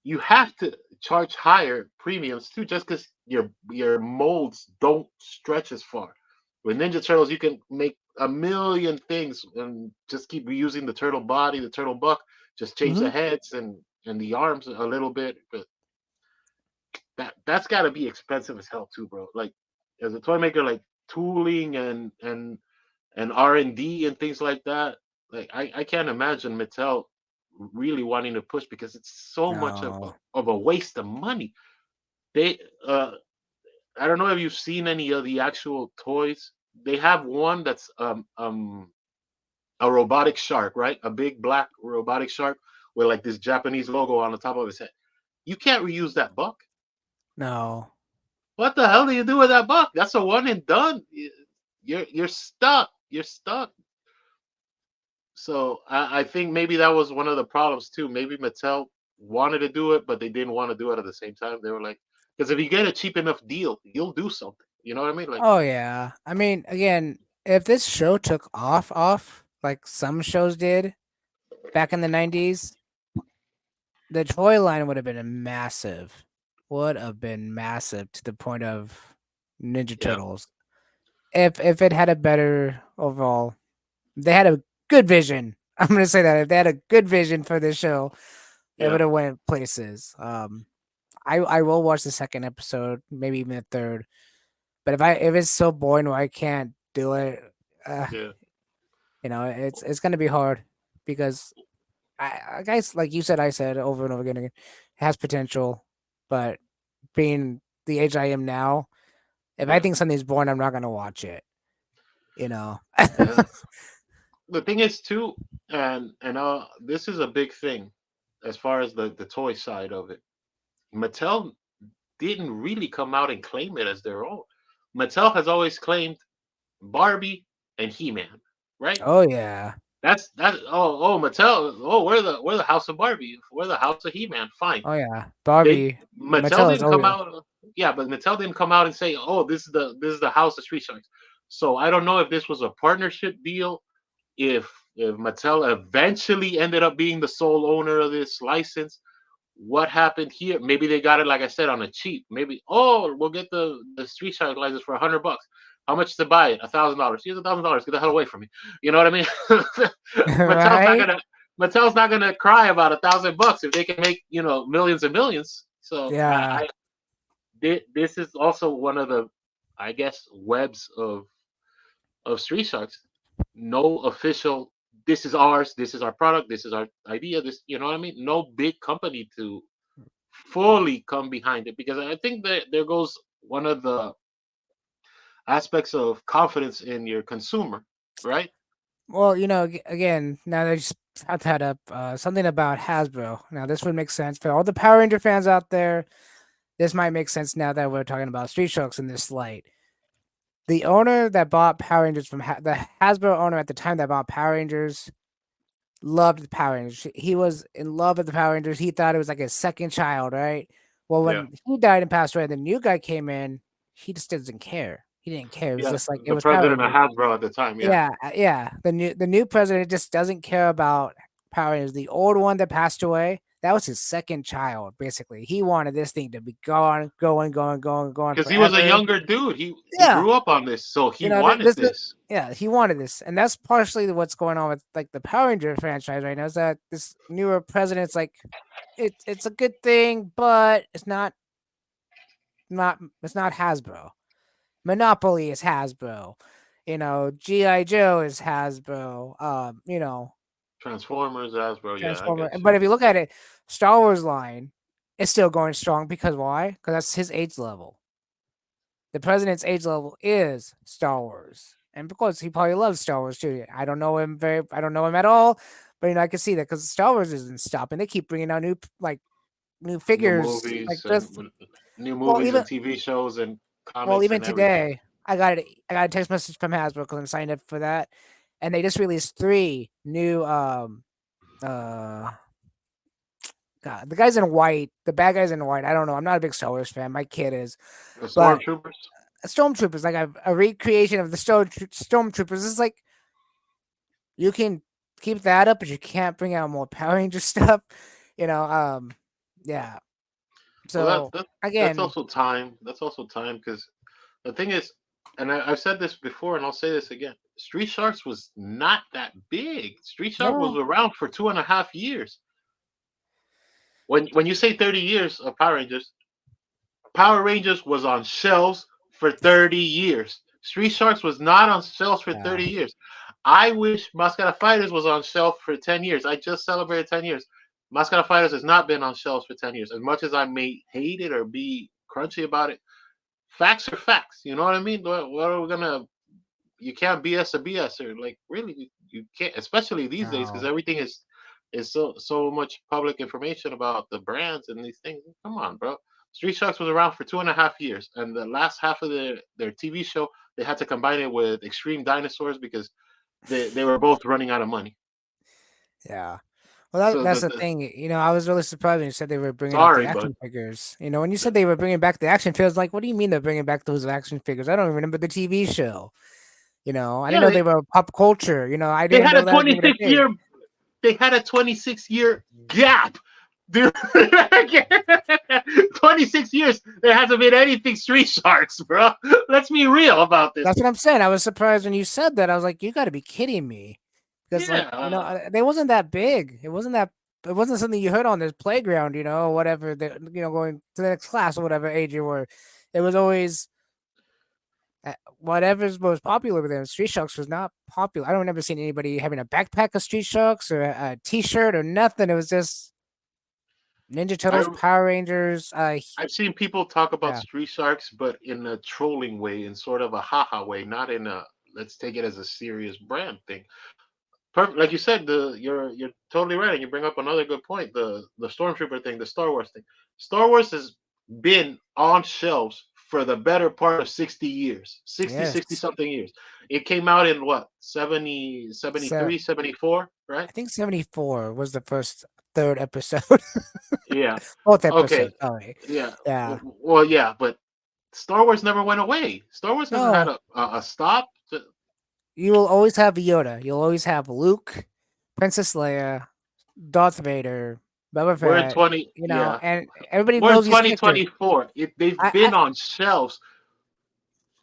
you have to charge higher premiums too, just because your molds don't stretch as far. With Ninja Turtles, you can make a million things and just keep reusing the turtle body, the turtle buck, just change Hmm. the heads and the arms a little bit. But that's got to be expensive as hell too, bro. Like as a toy maker, like tooling and R&D and things like that. Like I can't imagine Mattel really wanting to push because it's so much No. of a waste of money. They I don't know if you've seen any of the actual toys. They have one that's a robotic shark, right? A big black robotic shark with like this Japanese logo on the top of his head. You can't reuse that buck. No. What the hell do you do with that buck? That's a one and done. You're stuck. You're stuck. So I think maybe that was one of the problems too. Maybe Mattel wanted to do it, but they didn't want to do it at the same time. They were like, because if you get a cheap enough deal, you'll do something. You know what I mean? Like, Oh yeah. I mean, again, if this show took off like some shows did back in the 90s, the toy line would have been massive. Would have been massive to the point of Ninja yeah, Turtles. If it had a better overall, they had a good vision. I'm gonna say that if they had a good vision for this show, it yeah, would have went places. I will watch the second episode, maybe even the third. But if it's so boring where I can't do it, uh, yeah, it's gonna be hard because guys, like you said, I said over and over again, it has potential, but being the age I am now, if I yeah. think something's boring, I'm not gonna watch it. You know. Uh, the thing is too, and this is a big thing as far as the toy side of it. Mattel didn't really come out and claim it as their own. Mattel has always claimed Barbie and He-Man, right? Oh yeah. That's Mattel. Oh, we're the House of Barbie. We're the House of He-Man. Fine. Oh yeah. They Barbie. Mattel Mattel is didn't come always. out. Yeah, but Mattel didn't come out and say, "Oh, this is the House of Street Sharks." So I don't know if this was a partnership deal. If Mattel eventually ended up being the sole owner of this license, what happened here? Maybe they got it, like I said, on a cheap. Maybe, we'll get the Street Shark license for $100. How much to buy it? $1,000. Here's $1,000. Get the hell away from me. You know what I mean? Mattel's not Right. gonna Mattel's not gonna cry about $1,000 if they can make millions and millions. So Yeah. this is also one of the, I guess, webs of Street Sharks. No official. This is ours. This is our product. This is our idea. This, you know what I mean? No big company to fully come behind it, because I think that there goes one of the aspects of confidence in your consumer, right? Well, again, now that I just brought that up, something about Hasbro. Now, this would make sense for all the Power Ranger fans out there. This might make sense now that we're talking about Street Sharks in this light. The owner that bought Power Rangers from the Hasbro owner at the time that bought Power Rangers loved the Power Rangers. He was in love with the Power Rangers. He thought it was like his second child, right? Well, Yeah, when he died and passed away, the new guy came in. He just doesn't care. He didn't care. It was yeah. just like it The was Power president of Rangers. Hasbro at the time, yeah. Yeah, yeah. The new president just doesn't care about Power Rangers. The old one that passed away, that was his second child. Basically, he wanted this thing to be going, going, going, going, going Because he was a forever. younger dude. He Yeah, grew up on this, so he wanted this. this. Yeah, he wanted this, and that's partially what's going on with like the Power Ranger franchise right now. Is that this newer president's like, it's a good thing, but it's not Hasbro. Monopoly is Hasbro. GI Joe is Hasbro. Transformers, Hasbro, yeah, I Transformer. get But you. if you look at it, Star Wars line is still going strong because why? Because that's his age level. The president's age level is Star Wars, and because he probably loves Star Wars too. I don't know him at all, but I can see that because Star Wars isn't stopping. They keep bringing out new New figures like movies and this. new Well, movies even and TV shows and well, comics even and everything. today, I got a text message from Hasbro because I'm signed up for that, and they just released three new uh God, the guys in white, the bad guys in white. I don't know. I'm not a big Star Wars fan. My kid is, The but Stormtroopers. Stormtroopers, like a recreation of the Stormtroopers. It's like you can keep that up, but you can't bring out more Power Ranger stuff. You know, um, yeah. Well, So that's again, also time. That's also time, because the thing is, and I've said this before, and I'll say this again. Street Sharks was not that big. Street Shark was no, around for 2.5 years. When you say 30 years of Power Rangers was on shelves for 30 years. Street Sharks was not on shelves for yeah, 30 years. I wish Mascot Fighters was on shelf for 10 years. I just celebrated 10 years. Mascot Fighters has not been on shelves for 10 years. As much as I may hate it or be crunchy about it, facts are facts. You know what I mean? What are we gonna? You can't BS a BS, or like, really, you can't, especially these days, because no, everything is so much public information about the brands and these things. Come on, bro. Street Sharks was around for 2.5 years, and the last half of their TV show, they had to combine it with Extreme Dinosaurs because they were both running out of money. yeah. Well, So that's the thing. I was really surprised when you said they were bringing out the sorry, but action figures. When you said they were bringing back the action figures, like, what do you mean they're bringing back those action figures? I don't even remember the TV show. I didn't yeah, know they were pop culture. I they didn't had a know that they were that 26 big. year they had a 26-year gap. Dude, 26 years, there hasn't been anything Street Sharks, bro. Let's be real about this. That's what I'm saying. I was surprised when you said that. I was like, you got to be kidding me, because Yeah, they wasn't that big. It wasn't something you heard on this playground, or whatever. Going to the next class or whatever age you were. It was always whatever's most popular with them. Street Sharks was not popular. I don't remember seeing anybody having a backpack of Street Sharks or a T-shirt or nothing. It was just Ninja Turtles, I Power Rangers. I've seen people talk about Yeah, Street Sharks, but in a trolling way, in sort of a haha way, not in a let's take it as a serious brand thing. perfect. Like you said, you're totally right, and you bring up another good point. The stormtrooper thing, the Star Wars thing. Star Wars has been on shelves for the better part of 60 years, 60 Yes. something years. It came out in what, 70, So 73, 74, right? I think 74 was the first third episode. Yeah. Both Okay. episodes. Sorry. Yeah. Yeah. Well, yeah, but Star Wars never went away. Star Wars hasn't had No, a stop. you will always have Yoda. You'll always have Luke, Princess Leia, Darth Vader, Boba We're in Fett. 20. You know, Yeah. and everybody We're in knows these characters. 2024. They've I been on shelves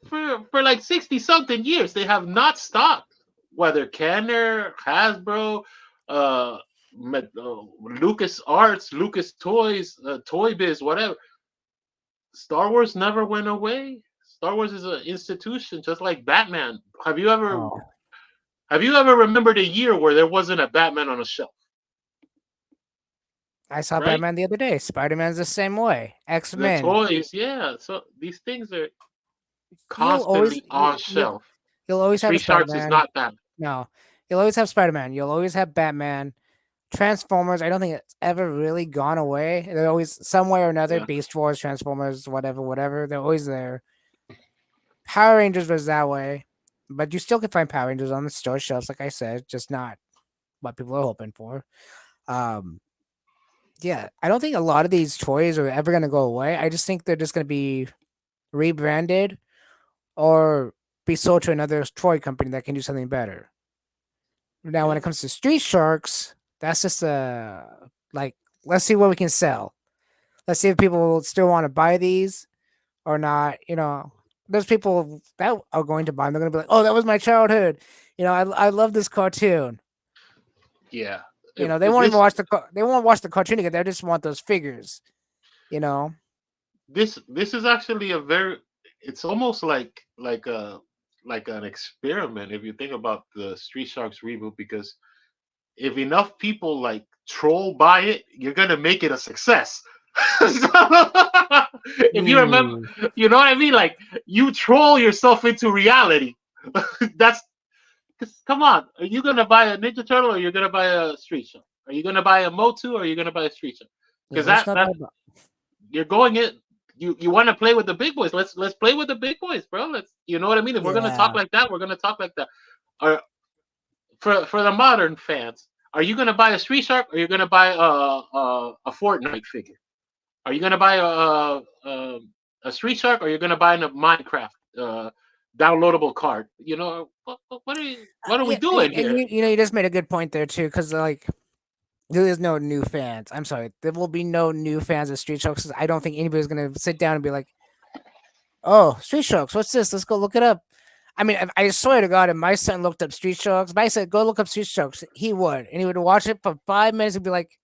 for like 60 something years. They have not stopped. Whether Kenner, Hasbro, uh, Lucas Arts, Lucas Toys, Toy Biz, whatever. Star Wars never went away. Star Wars is an institution, just like Batman. oh, Have you ever remembered a year where there wasn't a Batman on a shelf? I saw Right? Batman the other day. Spider Man's the same way. X The Men. toys, yeah. So these things are You'll always constantly on shelf. you'll always have a Street Spider Sharks is Man. not that. No, you'll always have Spider Man. You'll always have Batman. Transformers. I don't think it's ever really gone away. They're always some way or another. Yeah, Beast Wars, Transformers, whatever, whatever. They're always there. Power Rangers was that way, but you still can find Power Rangers on the store shelves, like I said, just not what people are hoping for. Um, yeah, I don't think a lot of these toys are ever gonna go away. I just think they're just gonna be rebranded or be sold to another toy company that can do something better. Now, when yeah, it comes to Street Sharks, that's just like let's see what we can sell. Let's see if people still want to buy these or not. You know, there's people that are going to buy them. They're going to be like, "Oh, that was my childhood." You know, I love this cartoon. yeah. You know, they If won't even this watch they won't watch the cartoon again. They just want those figures. You know, this is actually a very, it's almost like an experiment if you think about the Street Sharks reboot, because if enough people like troll buy it, you're gonna make it a success. So, if you remember, ooh, you know what I mean? Like you troll yourself into reality. That's, 'cause come on, are you gonna buy a Ninja Turtle or you're gonna buy a Street Shark? Are you gonna buy a Motu or are you gonna buy a Street Shark? yeah. Because Let's not that talk about. you're going in. You want to play with the big boys. Let's play with the big boys, bro. Let's, you know what I mean. If we're gonna talk Yeah, like that, we're gonna talk like that. Or for the modern fans, are you gonna buy a Street Shark or are you gonna buy a Fortnite figure? Are you gonna buy a Street Shark or are you gonna buy a Minecraft downloadable card? You know what are we yeah, doing and here? you know, you just made a good point there too, because like there is no new fans. I'm sorry, there will be no new fans of Street Sharks. I don't think anybody's gonna sit down and be like, "Oh, Street Sharks, what's this? Let's go look it up." I mean, I swear to God, if my son looked up Street Sharks, if I said, "Go look up Street Sharks," he would, and he would watch it for 5 minutes and be like,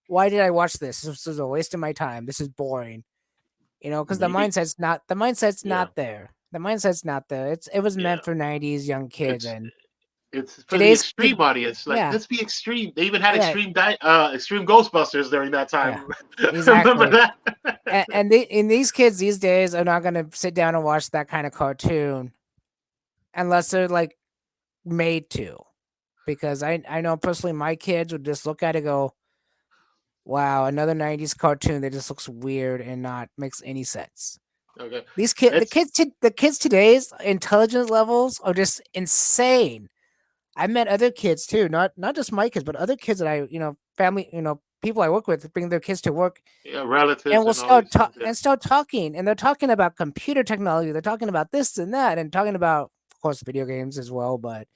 "Why did I watch this? This is a waste of my time. This is boring." You know, because Maybe, the mindset's yeah, not there. The mindset's not there. It was yeah. meant for '90s young kids, It's and it's for the today's extreme audience. Like, yeah, let's be extreme. They even had yeah, extreme Ghostbusters during that yeah, time. Remember exactly. that? And these kids these days are not gonna sit down and watch that kind of cartoon unless they're like made to. Because I know personally my kids would just look at it and go, "Wow, another '90s cartoon that just looks weird and not makes any sense." Okay, The it's kids the kids today's intelligence levels are just insane. I met other kids too, not just my kids, but other kids that I, you know, family, you know, people I work with bring their kids to work yeah, and relatives we'll and all these things. Yeah, start talking, and they're talking about computer technology. They're talking about this and that, and talking about, of course, video games as well. But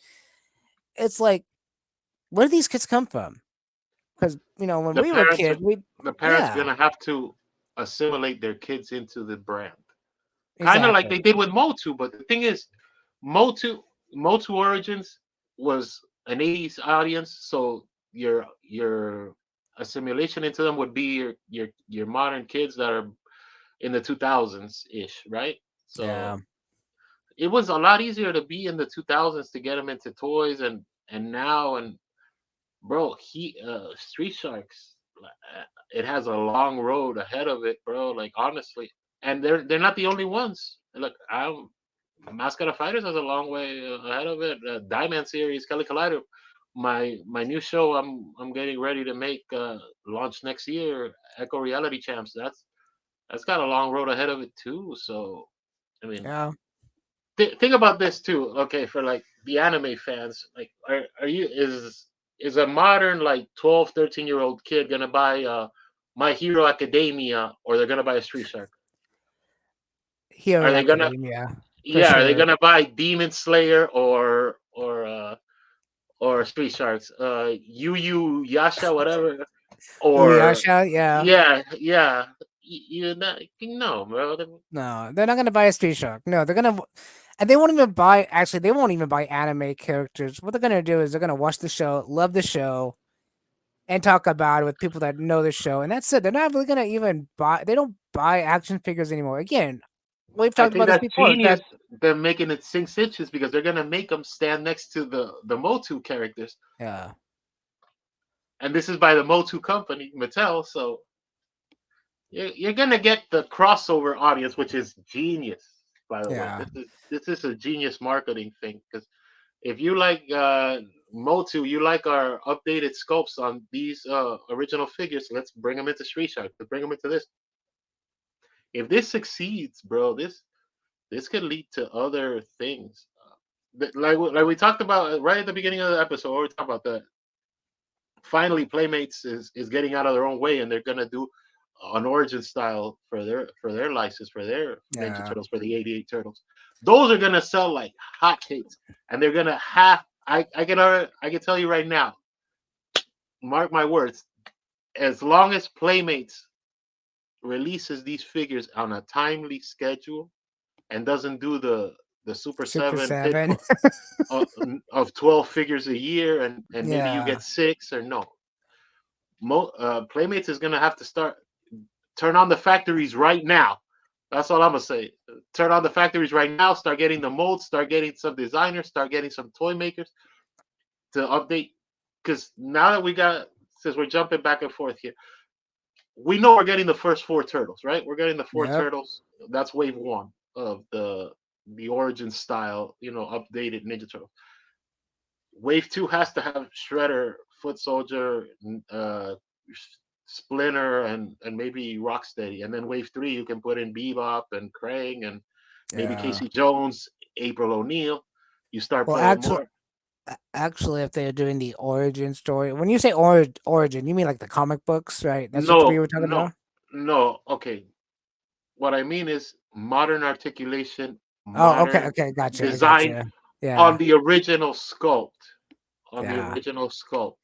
it's like, where do these kids come from? Because you know, when the we were parents are kids, we the parents yeah, gonna have to assimilate their kids into the brand, kind of like exactly, they did with Motu. But the thing is, Motu Motu Origins was an '80s audience, so your assimilation into them would be your modern kids that are in the 2000s ish, right? yeah, So it was a lot easier to be in the 2000s to get them into toys, and now, and bro, he Street Sharks, it has a long road ahead of it, bro. Like honestly, and they're not the only ones. Look, I'm Mascot of Fighters has a long way ahead of it. Diamond series, Kelly Collider, my new show I'm getting ready to make launch next year, Echo Reality Champs. That's got a long road ahead of it too. So I mean, Yeah. think about this too. Okay, for like the anime fans, like are you is a modern like 12, 13-year old kid gonna buy My Hero Academia, or they're gonna buy a Street Shark? Hero Are they gonna Academia for Yeah, are they sure. gonna buy Demon Slayer or Street Sharks? Yu Yu Yasha, whatever, or Uyasha, yeah. yeah, yeah. You not no, bro. No, they're not gonna buy a Street Shark. No, they're gonna, and they won't even buy. Actually, they won't even buy anime characters. What they're gonna do is they're gonna watch the show, love the show, and talk about it with people that know the show, and that's it. They're not really gonna even buy. They don't buy action figures anymore. Again, we've I talked about think this that's before. genius. That They're making it 6 inches because they're gonna make them stand next to the Motu characters, yeah, and this is by the Motu company, Mattel. So you're gonna get the crossover audience, which is genius. By the way, yeah, this is a genius marketing thing, because if you like Motu, you like our updated scopes on these original figures. Let's bring them into Street Shark. Let's bring them into this. If this succeeds, bro, this could lead to other things. Like we talked about right at the beginning of the episode, we talked about that. Finally, Playmates is getting out of their own way, and they're gonna do an origin style for their license, for their Ninja yeah. Turtles, for the '88 Turtles. Those are gonna sell like hotcakes, and they're gonna have. I can tell you right now, mark my words. As long as Playmates releases these figures on a timely schedule and doesn't do the Super Super 7 Seven. pitfall of 12 figures a year, and maybe you Yeah, get six or no. Playmates is gonna have to start turn on the factories right now. That's all I'm gonna say. Turn on the factories right now. Start getting the molds. Start getting some designers. Start getting some toy makers to update. Because now that we got, since we're jumping back and forth here, we know we're getting the first four turtles, right? We're getting the four yep, turtles. That's wave one of the origin style, updated Ninja Turtles. Wave two has to have Shredder, Foot Soldier, uh, Splinter, and maybe Rocksteady. And then wave three, you can put in Bebop and Krang and maybe yeah. Casey Jones, April O'Neil. You start Well, playing actually, more. actually, if they're doing the origin story, when you say origin, you mean like the comic books, right? That's what we No, were talking no, about. no. Okay, what I mean is modern articulation, Oh, okay, modern okay, gotcha, I design gotcha. on Yeah, the original sculpt. On the yeah, original sculpt.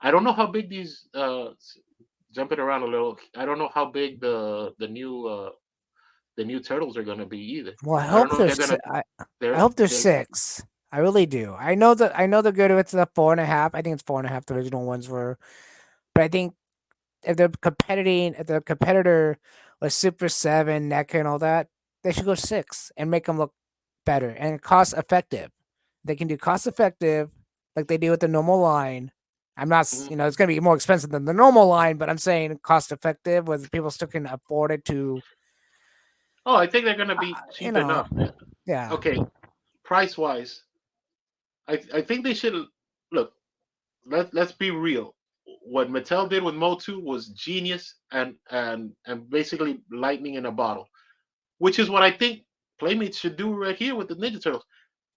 I don't know how big these jumping around a little. I don't know how big the new turtles are gonna be either. well, I I don't hope know if they're there's. gonna I they're hope there's they're 6. I really do. I know they're good with the 4.5. I think it's 4.5. The original ones were, but I think if the competitor was Super 7, NECA, and all that, they should go 6 and make them look better and cost effective. They can do cost effective like they do with the normal line. I'm not, mhm. it's going to be more expensive than the normal line, but I'm saying cost effective where people still can afford it to, Oh, I think they're gonna uh, be you cheap know, enough. yeah, Okay, price wise, I think they should look. Let's be real. What Mattel did with Motu was genius and basically lightning in a bottle, which is what I think Playmates should do right here with the Ninja Turtles.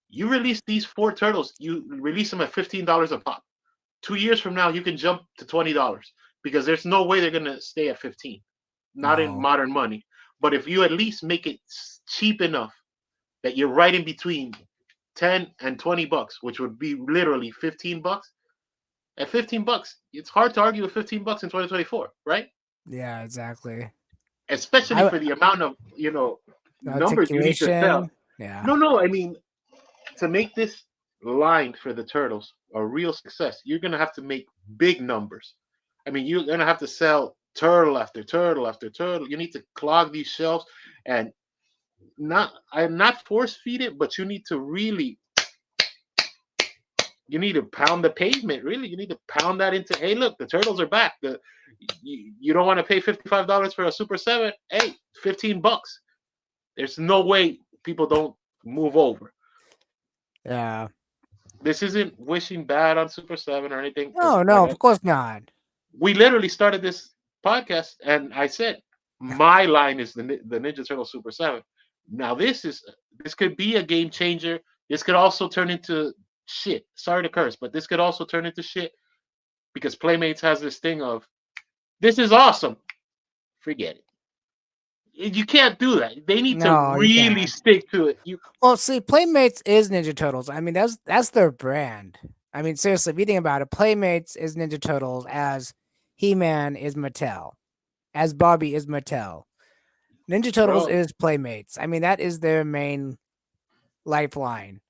You release these four turtles, you release them at $15 a pop. 2 years from now, you can jump to $20 because there's no way they're gonna stay at 15, not in no, modern money. But if you at least make it cheap enough that you're right in between 10 and $20, which would be literally $15. At $15, it's hard to argue with $15 in 2024, right? yeah, exactly. Especially I for the amount of numbers you need to sell. articulation, yeah, No, I mean, to make this line for the turtles a real success, you're gonna have to make big numbers. I mean, you're gonna have to sell turtle after turtle after turtle. You need to clog these shelves, and I'm not force feed it, but you need to really you need to pound the pavement. Really, you need to pound that into. Hey, look, the turtles are back. You don't want to pay $55 for a Super Seven. Hey, $15. There's no way people don't move over. yeah. this isn't wishing bad on Super Seven or anything. Because No, no, of course not. we literally started this podcast, and I said my line is the Ninja Turtle Super Seven. Now this could be a game changer. This could also turn into shit. Sorry to curse, but this could also turn into shit because Playmates has this thing of this is awesome. Forget it. You can't do that. They need to No, you really can't. stick to it. You, Well, see, Playmates is Ninja Turtles. I mean, that's their brand. I mean, seriously, if you think about it, Playmates is Ninja Turtles as He-Man is Mattel, as Bobby is Mattel. Ninja Turtles bro. is Playmates. I mean, that is their main lifeline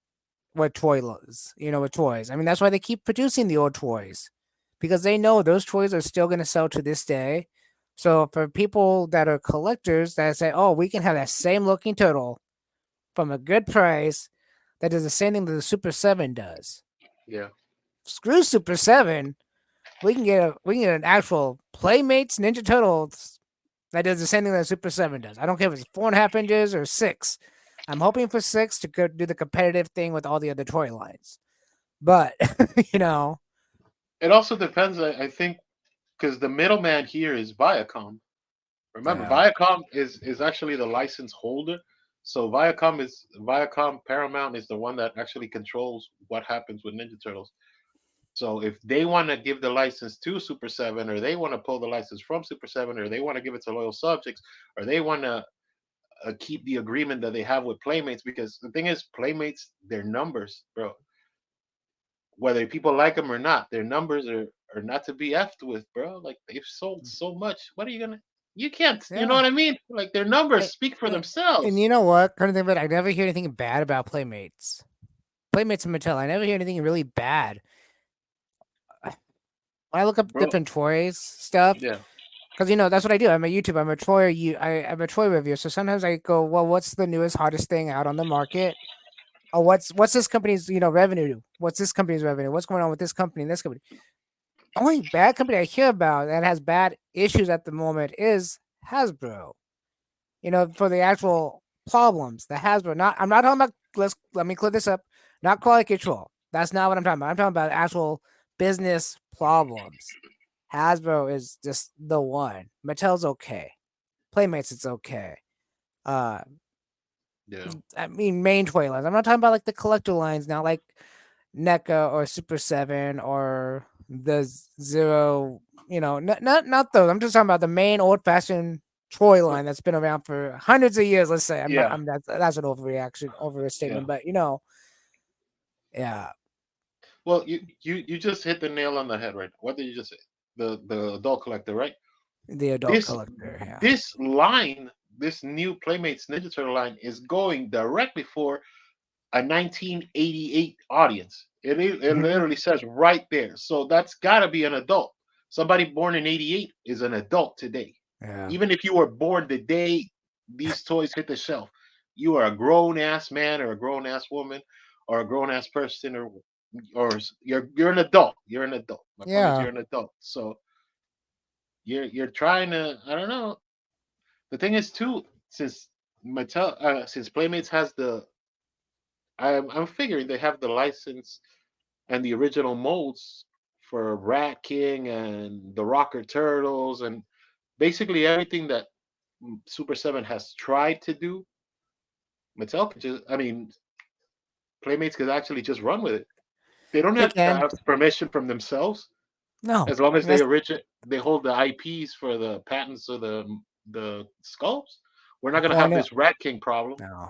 with with toys. I mean, that's why they keep producing the old toys because they know those toys are still going to sell to this day. So for people that are collectors that say, "Oh, we can have that same looking turtle from a good price that does the same thing that the Super 7 does." Yeah. Screw Super 7. We can get an actual Playmates Ninja Turtles that does the same thing that Super 7 does. I don't care if it's 4.5 inches or 6. I'm hoping for 6 to do the competitive thing with all the other toy lines. But, you know, It also depends. I think because the middleman here is Viacom. Remember, yeah. Viacom is actually the license holder. So Viacom Paramount is the one that actually controls what happens with Ninja Turtles. So if they want to give the license to Super 7, or they want to pull the license from Super 7, or they want to give it to loyal subjects, or they want to keep the agreement that they have with Playmates, because the thing is, Playmates, their numbers, bro, whether people like them or not, their numbers are not to be effed with, bro. Like they've sold so much. What are you gonna? You can't. You know Yeah. what I mean? Like their numbers And, speak for and themselves, you know what? Kind of thing, but I never hear anything bad about Playmates. Playmates and Mattel. I never hear anything really bad. When I look up bro. different toys stuff, Yeah, because that's what I do. I'm a YouTuber. I'm a toy reviewer. So sometimes I go, well, what's the newest, hottest thing out on the market? Oh, what's this company's revenue? What's this company's revenue? What's going on with this company and this company? Only bad company I hear about that has bad issues at the moment is Hasbro. For the actual problems, the Hasbro. Not I'm not talking about. Let me clear this up. Not quality control. That's not what I'm talking about. I'm talking about actual business problems. Hasbro is just the one. Mattel's okay. Playmates, it's okay. Uh, yeah, I mean, main toy lines. I'm not talking about like the collector lines now, like NECA or Super 7 or the Zero. Not those. I'm just talking about the main old fashioned toy but line that's been around for hundreds of years. Let's say I'm not. yeah, I'm that's an yeah. overstatement, but yeah, Well, you just hit the nail on the head right now. What did you just say? The adult collector, right? the adult This collector. Yeah. this line, this new Playmates Ninja Turtle line is going directly for a 1988 audience. It Hmm. literally says right there. So that's got to be an adult. Somebody born in 88 is an adult today. Yeah. Even if you were born the day these toys hit the shelf, you are a grown ass man or a grown ass woman or a grown ass person, or you're an adult. You're an adult. My point is Yeah. you're an adult. So you're trying to, I don't know. The thing is too, since since Playmates has I'm figuring they have the license and the original molds for Rat King and the Rocker Turtles and basically everything that Super 7 has tried to do. Mattel could just, I mean, Playmates could actually just run with it. They don't They have to can. have permission from themselves No. as long as That's they hold the IPs for the patents of the sculpts. We're not gonna well. I have know. this Rat King problem. No.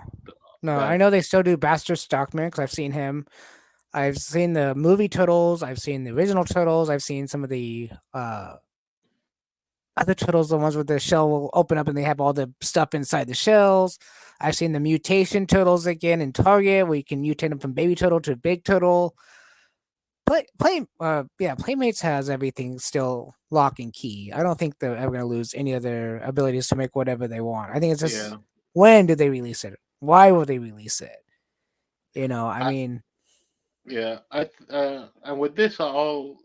No. I That know they still do Bastard Stockman because I've seen him. I've seen the movie Turtles. I've seen the original Turtles. I've seen some of the other Turtles, the ones where the shell will open up and they have all the stuff inside the shells. I've seen the mutation Turtles again in Target where you can mutate them from baby turtle to big turtle. Playmates has everything still lock and key. I don't think they're ever going to lose any of their abilities to make whatever they want. I think it's just yeah. when did they release it? Why will they release it? I I, mean, yeah. And with this, I'll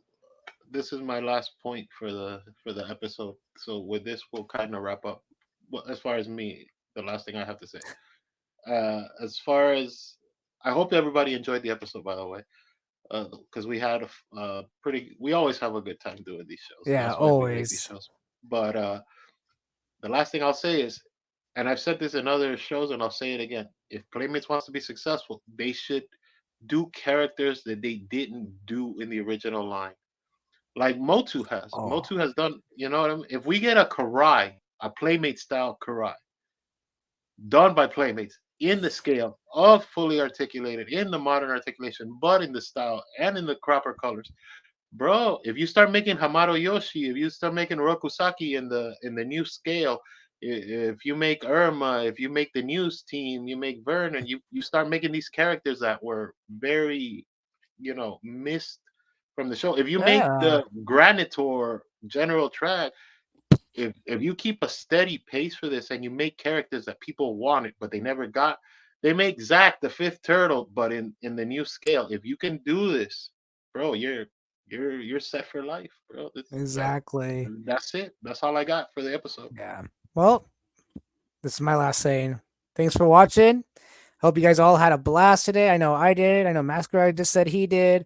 this is my last point for the episode. So with this, we'll kind of wrap up. Well, as far as me, the last thing I have to say. As far as I hope everybody enjoyed the episode. By the way, because we had a pretty. We always have a good time doing these shows. Yeah, That's why we make these always. shows. But the last thing I'll say is, and I've said this in other shows, and I'll say it again: if Playmates wants to be successful, they should do characters that they didn't do in the original line, like Motu has. Oh, Motu has done. You know what I mean? If we get a Karai, a Playmate style Karai, done by Playmates in the scale of fully articulated in the modern articulation, but in the style and in the proper colors, bro. If you start making Hamado Yoshi, if you start making Rokusaki in the new scale, if you make Irma, if you make the news team, you make Vernon, you start making these characters that were very, missed from the show. If you make yeah, the Granitor General Track, if you keep a steady pace for this and you make characters that people wanted but they never got, they make Zack the fifth turtle, but in the new scale. If you can do this, bro, you're set for life, bro. exactly. That's it. That's all I got for the episode. Yeah. Well, this is my last saying. Thanks for watching. Hope you guys all had a blast today. I know I did. I know Masquerade just said he did.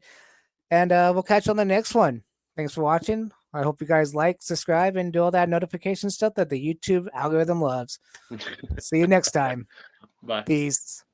And we'll catch you on the next one. Thanks for watching. I hope you guys like, subscribe, and do all that notification stuff that the YouTube algorithm loves. See you next time. Bye. Peace.